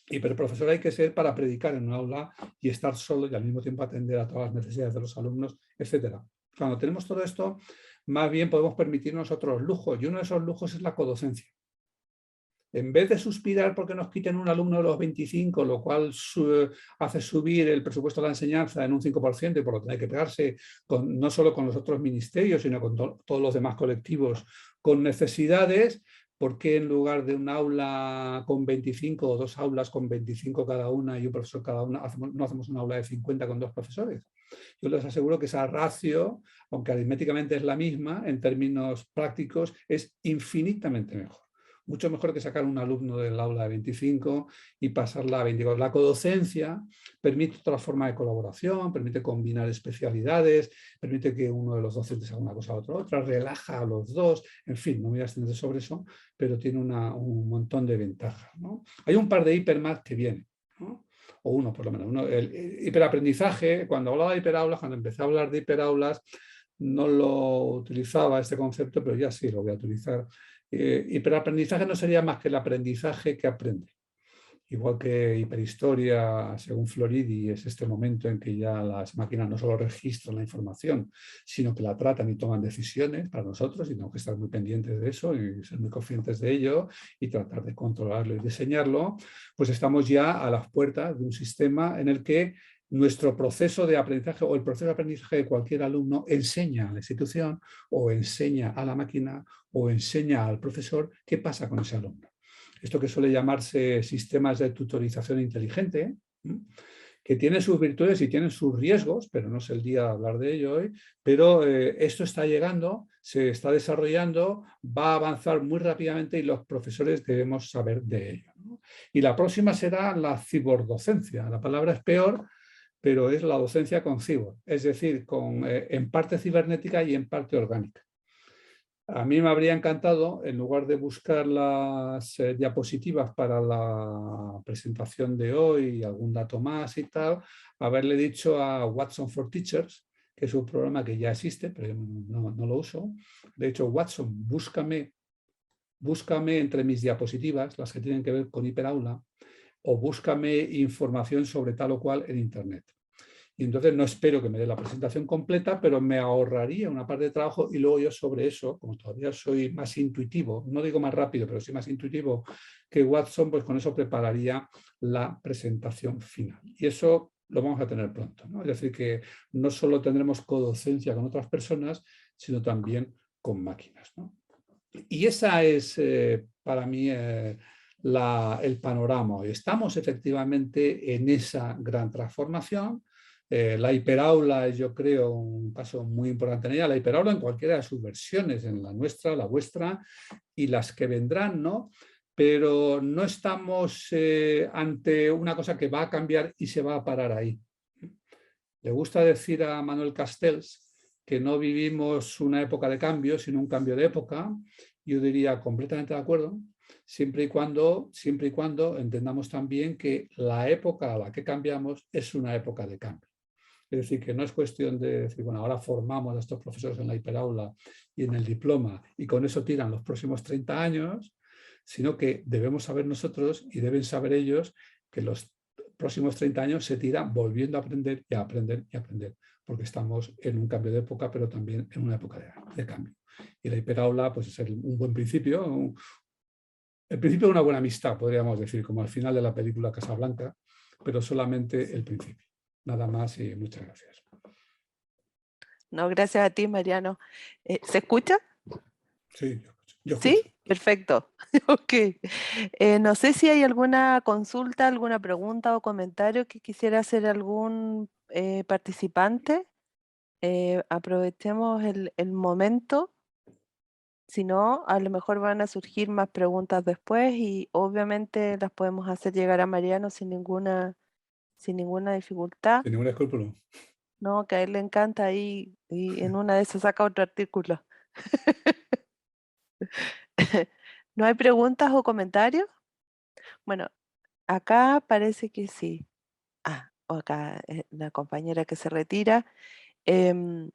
Hiperprofesor hay que ser para predicar en un aula y estar solo y al mismo tiempo atender a todas las necesidades de los alumnos, etc. Cuando tenemos todo esto, más bien podemos permitirnos otros lujos, y uno de esos lujos es la codocencia. En vez de suspirar porque nos quiten un alumno de los 25, lo cual hace subir el presupuesto de la enseñanza en un 5%, y por lo tanto hay que pegarse no solo con los otros ministerios, sino con todos los demás colectivos con necesidades, ¿por qué en lugar de un aula con 25 o dos aulas con 25 cada una y un profesor cada una, no hacemos una aula de 50 con dos profesores? Yo les aseguro que esa ratio, aunque aritméticamente es la misma, en términos prácticos es infinitamente mejor. Mucho mejor que sacar un alumno del aula de 25 y pasarla a 24. La codocencia permite otra forma de colaboración, permite combinar especialidades, permite que uno de los docentes haga una cosa a otra, relaja a los dos, en fin, no me voy a extender sobre eso, pero tiene un montón de ventajas, ¿no? Hay un par de hiper más que vienen, ¿no? O uno por lo menos. El hiperaprendizaje, cuando hablaba de hiperaulas, cuando empecé a hablar de hiperaulas, no lo utilizaba este concepto, pero ya sí lo voy a utilizar. Hiperaprendizaje no sería más que el aprendizaje que aprende. Igual que hiperhistoria, según Floridi, es este momento en que ya las máquinas no solo registran la información, sino que la tratan y toman decisiones para nosotros, y tenemos que estar muy pendientes de eso y ser muy conscientes de ello y tratar de controlarlo y diseñarlo. Pues estamos ya a las puertas de un sistema en el que nuestro proceso de aprendizaje o el proceso de aprendizaje de cualquier alumno enseña a la institución o enseña a la máquina o enseña al profesor qué pasa con ese alumno. Esto que suele llamarse sistemas de tutorización inteligente, que tiene sus virtudes y tienen sus riesgos, pero no es el día de hablar de ello hoy, pero esto está llegando, se está desarrollando, va a avanzar muy rápidamente y los profesores debemos saber de ello, ¿no? Y la próxima será la cibordocencia. La palabra es peor, pero es la docencia con cibor, es decir, en parte cibernética y en parte orgánica. A mí me habría encantado, en lugar de buscar las diapositivas para la presentación de hoy y algún dato más y tal, haberle dicho a Watson for Teachers, que es un programa que ya existe, pero yo no lo uso. Le he dicho, Watson, búscame entre mis diapositivas, las que tienen que ver con Hiperaula, o búscame información sobre tal o cual en Internet. Y entonces no espero que me dé la presentación completa, pero me ahorraría una parte de trabajo y luego yo sobre eso, como todavía soy más intuitivo, no digo más rápido, pero sí más intuitivo que Watson, pues con eso prepararía la presentación final. Y eso lo vamos a tener pronto, ¿no? Es decir, que no solo tendremos codocencia con otras personas, sino también con máquinas, ¿no? Y esa es para mí el panorama. Estamos efectivamente en esa gran transformación. La hiperaula es, yo creo, un paso muy importante en ella. La hiperaula en cualquiera de sus versiones, en la nuestra, la vuestra y las que vendrán, ¿no? Pero no estamos ante una cosa que va a cambiar y se va a parar ahí. Le gusta decir a Manuel Castells que no vivimos una época de cambio, sino un cambio de época. Yo diría completamente de acuerdo, siempre y cuando entendamos también que la época a la que cambiamos es una época de cambio. Es decir, que no es cuestión de decir, bueno, ahora formamos a estos profesores en la hiperaula y en el diploma y con eso tiran los próximos 30 años, sino que debemos saber nosotros y deben saber ellos que los próximos 30 años se tiran volviendo a aprender y a aprender y a aprender, porque estamos en un cambio de época, pero también en una época de cambio. Y la hiperaula pues, es un buen principio, el principio de una buena amistad, podríamos decir, como al final de la película Casablanca, pero solamente el principio. Nada más y muchas gracias. No, gracias a ti, Mariano. ¿Se escucha? Sí, yo escucho. ¿Sí? Perfecto. Ok. No sé si hay alguna consulta, alguna pregunta o comentario que quisiera hacer algún participante. Aprovechemos el momento. Si no, a lo mejor van a surgir más preguntas después y obviamente las podemos hacer llegar a Mariano sin ninguna dificultad. Sin ningún escrúpulo. No, que a él le encanta ahí y en una de esas saca otro artículo. ¿No hay preguntas o comentarios? Bueno, acá parece que sí. O acá la compañera que se retira. Em,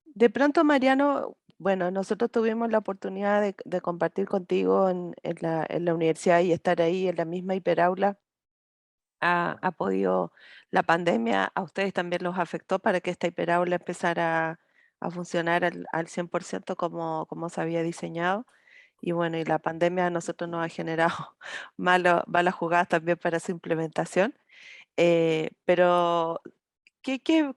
de pronto, Mariano, bueno, nosotros tuvimos la oportunidad de compartir contigo en la universidad y estar ahí en la misma hiperaula. Ha podido, la pandemia a ustedes también los afectó para que esta hiperaula empezara a funcionar al 100% como se había diseñado. Y bueno, y la pandemia a nosotros nos ha generado malas jugadas también para su implementación. Pero, ¿qué, qué,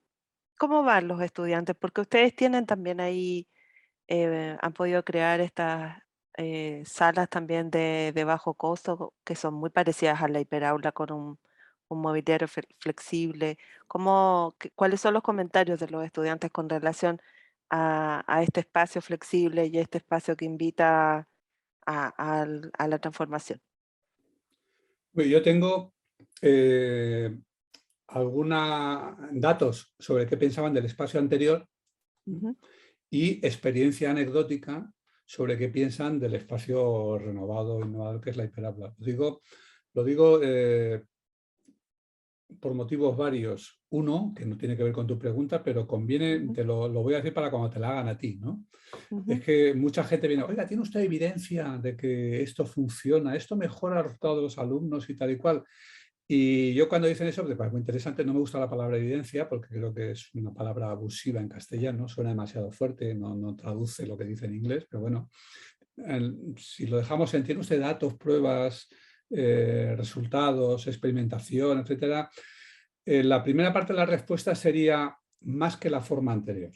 cómo van los estudiantes? Porque ustedes tienen también ahí, han podido crear estas salas también de bajo costo que son muy parecidas a la hiperaula con un mobiliario flexible. ¿Cuáles son los comentarios de los estudiantes con relación a este espacio flexible y este espacio que invita a la transformación? Yo tengo algunos datos sobre qué pensaban del espacio anterior Ujú. y experiencia anecdótica sobre qué piensan del espacio renovado, innovador que es la hiperaula. Lo digo por motivos varios. Uno, que no tiene que ver con tu pregunta, pero conviene, Ujú. lo voy a decir para cuando te la hagan a ti, ¿no? Ujú. Es que mucha gente viene, oiga, ¿tiene usted evidencia de que esto funciona? ¿Esto mejora el resultado de los alumnos y tal y cual? Y yo cuando dicen eso, me parece muy interesante, no me gusta la palabra evidencia porque creo que es una palabra abusiva en castellano, suena demasiado fuerte, no traduce lo que dice en inglés, pero bueno, si lo dejamos en, ¿tiene usted datos, pruebas, resultados, experimentación, etcétera? La primera parte de la respuesta sería más que la forma anterior.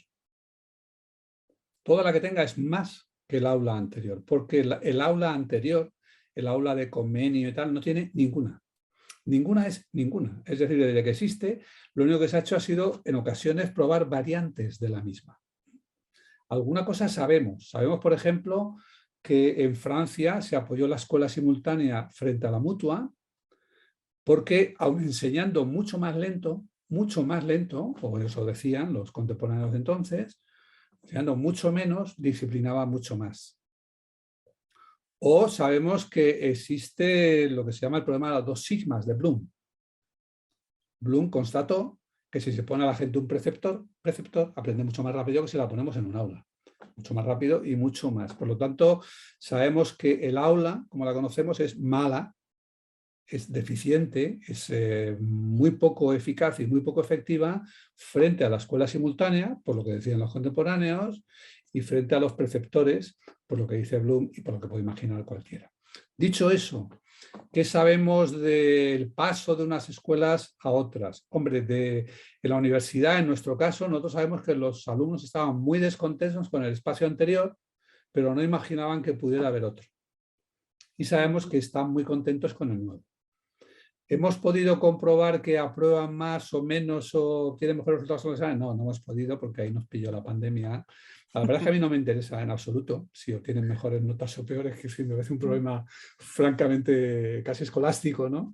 Toda la que tenga es más que el aula anterior, porque el aula anterior, el aula de convenio y tal, no tiene ninguna. Ninguna es ninguna. Es decir, desde que existe, lo único que se ha hecho ha sido, en ocasiones, probar variantes de la misma. Alguna cosa sabemos. Sabemos, por ejemplo, que en Francia se apoyó la escuela simultánea frente a la mutua, porque aun enseñando mucho más lento, o eso decían los contemporáneos de entonces, enseñando mucho menos, disciplinaba mucho más. O sabemos que existe lo que se llama el problema de las 2 sigmas de Bloom. Bloom constató que si se pone a la gente un preceptor aprende mucho más rápido que si la ponemos en un aula. Mucho más rápido y mucho más. Por lo tanto, sabemos que el aula, como la conocemos, es mala, es deficiente, es muy poco eficaz y muy poco efectiva frente a la escuela simultánea, por lo que decían los contemporáneos, y frente a los preceptores, por lo que dice Bloom y por lo que puede imaginar cualquiera. Dicho eso, ¿qué sabemos del paso de unas escuelas a otras? Hombre, en la universidad, en nuestro caso, nosotros sabemos que los alumnos estaban muy descontentos con el espacio anterior, pero no imaginaban que pudiera haber otro. Y sabemos que están muy contentos con el nuevo. ¿Hemos podido comprobar que aprueban más o menos o tienen mejores resultados en los exámenes? No, no hemos podido porque ahí nos pilló la pandemia. La verdad es que a mí no me interesa en absoluto si obtienen mejores notas o peores, que sí me parece un problema francamente casi escolástico, ¿no?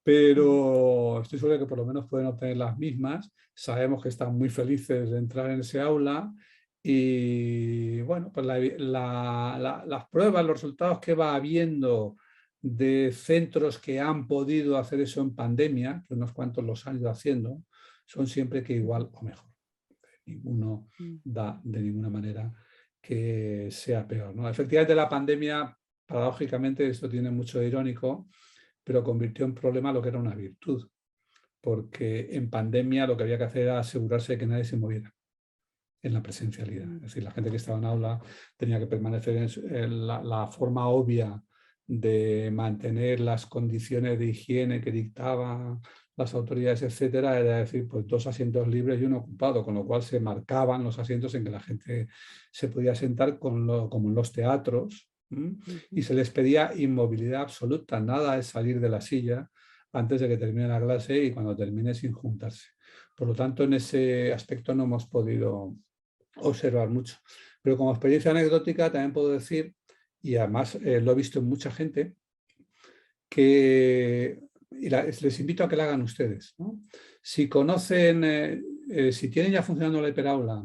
Pero estoy seguro que por lo menos pueden obtener las mismas. Sabemos que están muy felices de entrar en ese aula y bueno, pues las pruebas, los resultados que va habiendo de centros que han podido hacer eso en pandemia, que unos cuantos los han ido haciendo, son siempre que igual o mejor. Ninguno da de ninguna manera que sea peor, ¿no? Efectivamente, la pandemia, paradójicamente, esto tiene mucho de irónico, pero convirtió en problema lo que era una virtud, porque en pandemia lo que había que hacer era asegurarse de que nadie se moviera en la presencialidad. Es decir, la gente que estaba en aula tenía que permanecer en la forma obvia de mantener las condiciones de higiene que dictaban las autoridades, etcétera, era decir, pues 2 asientos libres y 1 ocupado, con lo cual se marcaban los asientos en que la gente se podía sentar como en los teatros, y se les pedía inmovilidad absoluta, nada de salir de la silla antes de que termine la clase y cuando termine sin juntarse. Por lo tanto, en ese aspecto no hemos podido observar mucho. Pero como experiencia anecdótica también puedo decir, y además lo he visto en mucha gente, que les invito a que lo hagan ustedes, ¿no? Si conocen, si tienen ya funcionando la hiperaula,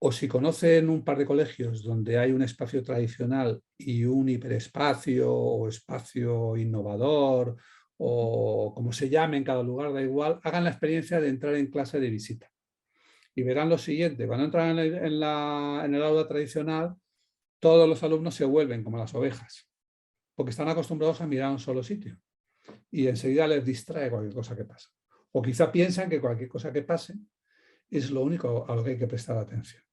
o si conocen un par de colegios donde hay un espacio tradicional y un hiperespacio o espacio innovador, o como se llame en cada lugar, da igual, hagan la experiencia de entrar en clase de visita. Y verán lo siguiente, cuando entran en el aula tradicional, todos los alumnos se vuelven como las ovejas, porque están acostumbrados a mirar a un solo sitio y enseguida les distrae cualquier cosa que pasa. O quizá piensan que cualquier cosa que pase es lo único a lo que hay que prestar atención.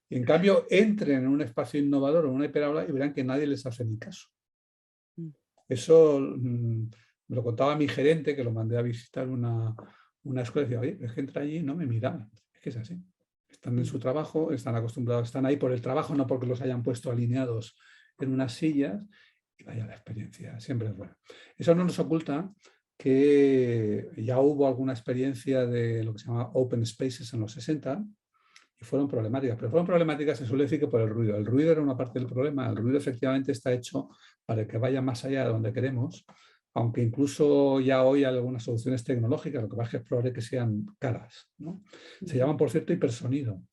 Y en cambio, entren en un espacio innovador o en una hiperaula y verán que nadie les hace ni caso. Eso me lo contaba mi gerente, que lo mandé a visitar una escuela, y decía, oye, es que entra allí y no me miran. Es que es así. Están en su trabajo, están acostumbrados, están ahí por el trabajo, no porque los hayan puesto alineados en unas sillas, y vaya, la experiencia siempre es buena. Eso no nos oculta que ya hubo alguna experiencia de lo que se llama Open Spaces en los 60 y fueron problemáticas, pero fueron problemáticas, se suele decir que por el ruido. El ruido era una parte del problema, el ruido efectivamente está hecho para que vaya más allá de donde queremos, aunque incluso ya hoy hay algunas soluciones tecnológicas, lo que pasa es que es probable que sean caras, ¿no? Se llaman, por cierto, hipersonido,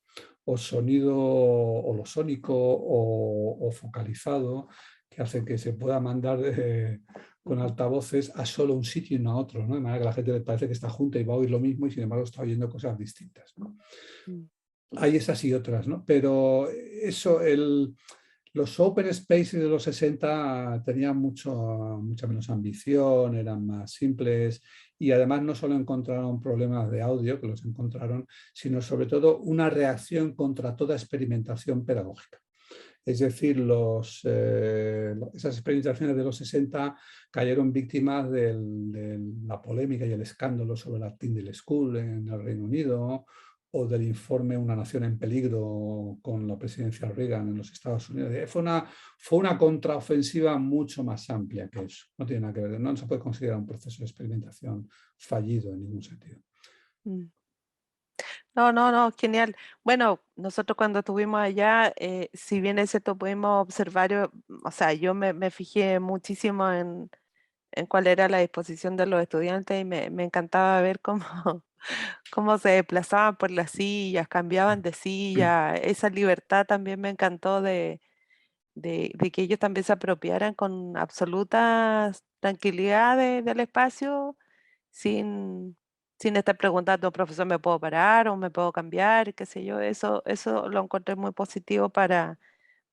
o sonido holosónico o focalizado, que hace que se pueda mandar con altavoces a solo un sitio y no a otro, ¿no? De manera que la gente le parece que está junta y va a oír lo mismo y sin embargo está oyendo cosas distintas, ¿no? Hay esas y otras, ¿no? Pero eso, los open spaces de los 60 tenían mucha menos ambición, eran más simples y además no solo encontraron problemas de audio, que los encontraron, sino sobre todo una reacción contra toda experimentación pedagógica. Es decir, esas experimentaciones de los 60 cayeron víctimas de la polémica y el escándalo sobre la Tyndall School en el Reino Unido, o del informe Una nación en peligro con la presidencia Reagan en los Estados Unidos. Fue una contraofensiva mucho más amplia que eso. No tiene nada que ver, no se puede considerar un proceso de experimentación fallido en ningún sentido. Mm. No, no, no, genial. Bueno, nosotros cuando estuvimos allá, si bien es cierto, pudimos observar, o sea, yo me fijé muchísimo en cuál era la disposición de los estudiantes y me encantaba ver cómo, cómo se desplazaban por las sillas, cambiaban de silla. Esa libertad también me encantó de que ellos también se apropiaran con absoluta tranquilidad del espacio sin, sin estar preguntando, profesor, ¿me puedo parar o me puedo cambiar? Qué sé yo, eso lo encontré muy positivo para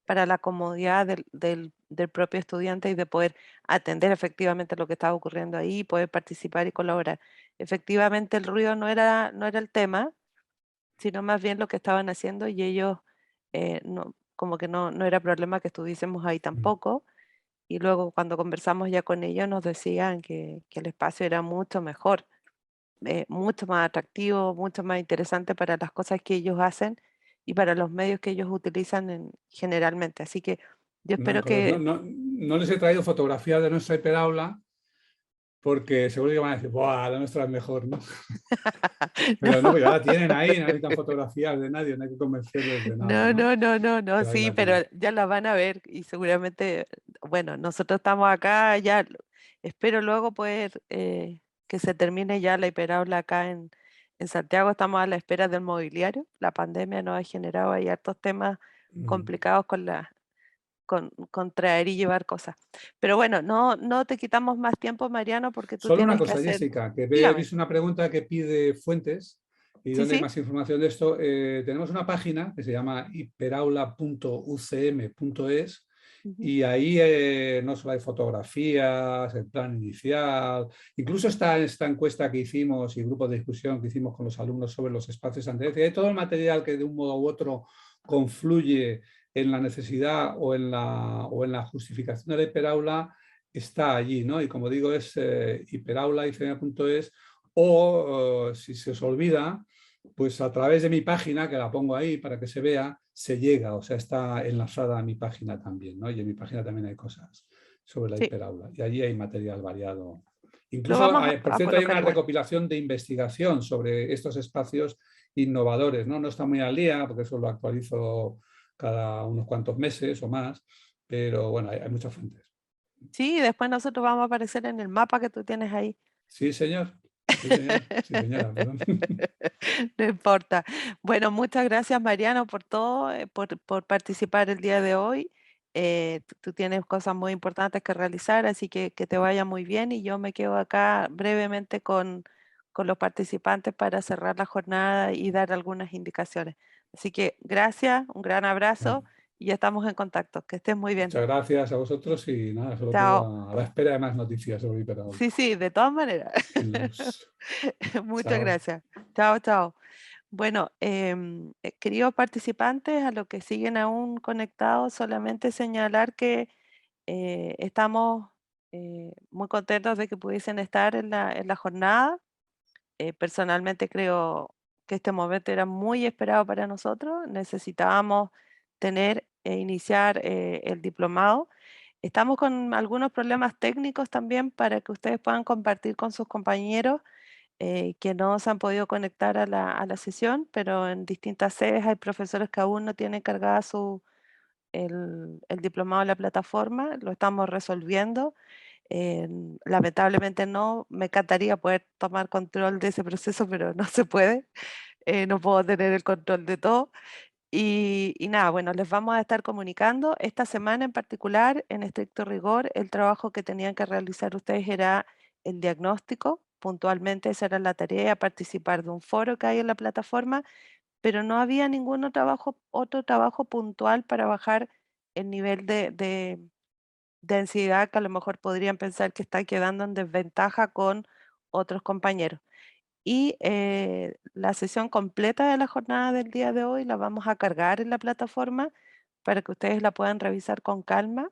la comodidad del propio estudiante y de poder atender efectivamente lo que estaba ocurriendo ahí, poder participar y colaborar. Efectivamente, el ruido no era el tema, sino más bien lo que estaban haciendo y ellos, como que no era problema que estuviésemos ahí tampoco. Y luego cuando conversamos ya con ellos nos decían que el espacio era mucho mejor, mucho más atractivo, mucho más interesante para las cosas que ellos hacen y para los medios que ellos utilizan generalmente. Así que yo espero No, que... no les he traído fotografías de nuestra hiperaula porque seguro que van a decir, ¡buah, la nuestra es mejor! ¿No? Pero no, No, pues ya la tienen ahí, no necesitan fotografías de nadie, no hay que convencerles de nada, no, ¿no? no, no, no, no, Pero ahí sí, la pero tienen. ya la van a ver y seguramente, bueno, nosotros estamos acá, ya espero luego poder que se termine ya la hiperaula acá en Santiago, estamos a la espera del mobiliario, la pandemia nos ha generado ahí hartos temas Mm. complicados con traer y llevar cosas. Pero bueno, no te quitamos más tiempo, Mariano, porque tú Solo una tienes que cosa, hacer, Jessica, que he dígame, visto una pregunta que pide fuentes y sí, dónde hay sí, más información de esto. Tenemos una página que se llama hiperaula.ucm.es ujú, y ahí no solo hay fotografías, el plan inicial, incluso está esta encuesta que hicimos y grupo de discusión que hicimos con los alumnos sobre los espacios antes. Hay todo el material que de un modo u otro confluye en la necesidad o en la justificación de la hiperaula está allí, ¿no? Y como digo, es hiperaula.icm.es o si se os olvida, pues a través de mi página, que la pongo ahí para que se vea, se llega, o sea, está enlazada a mi página también, ¿no? Y en mi página también hay cosas sobre la sí, hiperaula y allí hay material variado. lo Incluso, vamos por a cierto, hay colocar una igual. recopilación de investigación sobre estos espacios innovadores, ¿no? No está muy al día, porque eso lo actualizo cada unos cuantos meses o más, pero bueno, hay muchas fuentes. Sí, después nosotros vamos a aparecer en el mapa que tú tienes ahí. Sí, señor. Sí, señor. Sí, señora, perdón. No importa. Bueno, muchas gracias, Mariano, por todo, por participar el día de hoy. Tú tienes cosas muy importantes que realizar, así que te vaya muy bien y yo me quedo acá brevemente con los participantes para cerrar la jornada y dar algunas indicaciones. Así que gracias, un gran abrazo y ya estamos en contacto. Que estés muy bien. Muchas gracias a vosotros y nada, solo quedo Chao. a la espera de más noticias sobre Hiperaula. Sí, sí, de todas maneras. Muchas Chao. gracias. Chao, chao. Bueno, queridos participantes, a los que siguen aún conectados, solamente señalar que estamos muy contentos de que pudiesen estar en la jornada. Personalmente creo que este momento era muy esperado para nosotros. Necesitábamos tener e iniciar el diplomado. Estamos con algunos problemas técnicos también para que ustedes puedan compartir con sus compañeros que no se han podido conectar a la sesión, pero en distintas sedes hay profesores que aún no tienen cargada el diplomado en la plataforma, lo estamos resolviendo. Lamentablemente no, me encantaría poder tomar control de ese proceso, pero no se puede, no puedo tener el control de todo. Y nada, bueno, les vamos a estar comunicando. Esta semana en particular, en estricto rigor, el trabajo que tenían que realizar ustedes era el diagnóstico. Puntualmente esa era la tarea, participar de un foro que hay en la plataforma, pero no había ningún otro trabajo puntual para bajar el nivel de densidad que a lo mejor podrían pensar que está quedando en desventaja con otros compañeros. Y la sesión completa de la jornada del día de hoy la vamos a cargar en la plataforma para que ustedes la puedan revisar con calma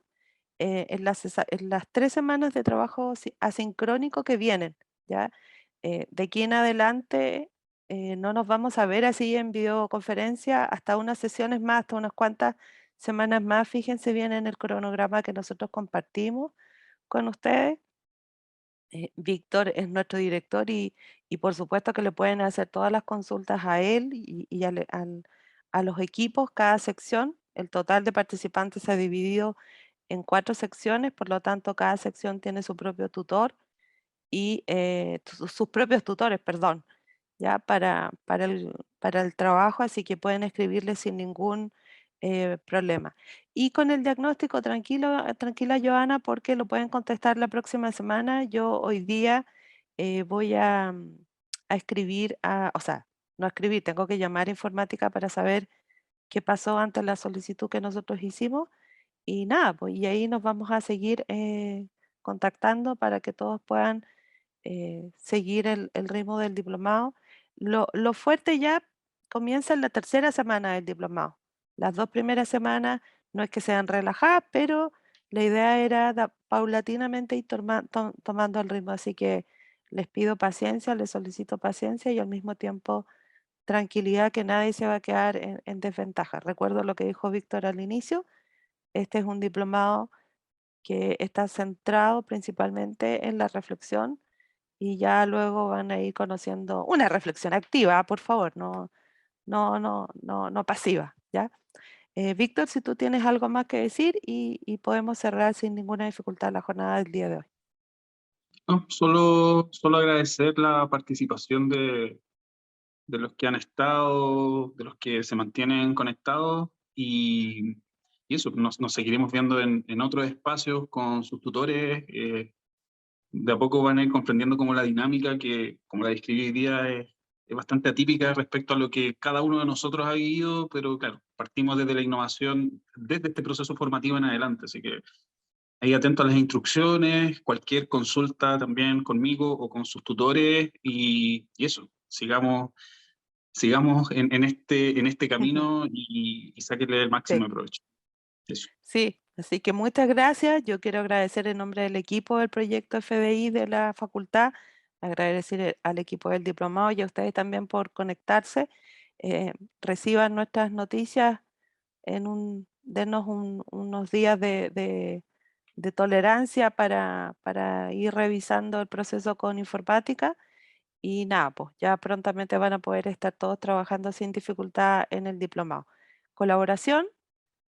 en las 3 semanas de trabajo asincrónico que vienen, ¿ya? De aquí en adelante no nos vamos a ver así en videoconferencia hasta unas sesiones más, hasta unas cuantas semanas más. Fíjense bien en el cronograma que nosotros compartimos con ustedes. Víctor es nuestro director y por supuesto que le pueden hacer todas las consultas a él y a los equipos, cada sección. El total de participantes se ha dividido en 4 secciones, por lo tanto cada sección tiene su propio tutor y sus propios tutores, perdón, ya para el trabajo, así que pueden escribirle sin ningún problema. Y con el diagnóstico, tranquila Joana, porque lo pueden contestar la próxima semana. Yo hoy día voy a escribir, o sea, no a escribir, tengo que llamar a informática para saber qué pasó ante la solicitud que nosotros hicimos. Y nada, pues y ahí nos vamos a seguir contactando para que todos puedan seguir el ritmo del diplomado. Lo fuerte ya comienza en la tercera semana del diplomado. Las 2 primeras semanas no es que sean relajadas, pero la idea era paulatinamente ir tomando el ritmo. Así que les pido paciencia, les solicito paciencia y al mismo tiempo tranquilidad, que nadie se va a quedar en desventaja. Recuerdo lo que dijo Víctor al inicio, este es un diplomado que está centrado principalmente en la reflexión y ya luego van a ir conociendo una reflexión activa, por favor, no pasiva, ¿ya? Víctor, si tú tienes algo más que decir y podemos cerrar sin ninguna dificultad la jornada del día de hoy. No, solo agradecer la participación de los que han estado, de los que se mantienen conectados y eso, nos seguiremos viendo en otros espacios con sus tutores. De a poco van a ir comprendiendo como la dinámica que, como la describí hoy día, es bastante atípica respecto a lo que cada uno de nosotros ha vivido, pero claro, partimos desde la innovación, desde este proceso formativo en adelante, así que ahí atento a las instrucciones, cualquier consulta también conmigo o con sus tutores y eso, sigamos en este camino y sáquenle el máximo Sí. de provecho. Eso. Sí, así que muchas gracias. Yo quiero agradecer en nombre del equipo del proyecto FBI de la facultad, agradecer al equipo del diplomado y a ustedes también por conectarse. Reciban nuestras noticias denos unos días de tolerancia para ir revisando el proceso con informática y nada, pues ya prontamente van a poder estar todos trabajando sin dificultad en el diplomado. Colaboración,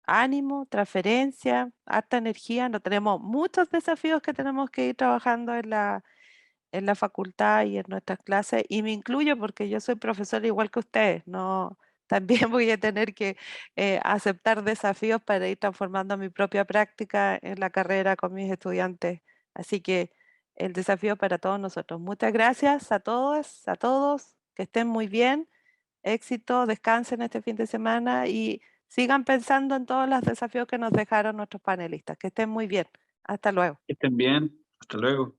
ánimo, transferencia, harta energía. No tenemos muchos desafíos que tenemos que ir trabajando en la facultad y en nuestras clases, y me incluyo porque yo soy profesora igual que ustedes, no, también voy a tener que aceptar desafíos para ir transformando mi propia práctica en la carrera con mis estudiantes. Así que el desafío para todos nosotros. Muchas gracias a todas, a todos, que estén muy bien, éxito, descansen este fin de semana y sigan pensando en todos los desafíos que nos dejaron nuestros panelistas. Que estén muy bien. Hasta luego. Que estén bien. Hasta luego.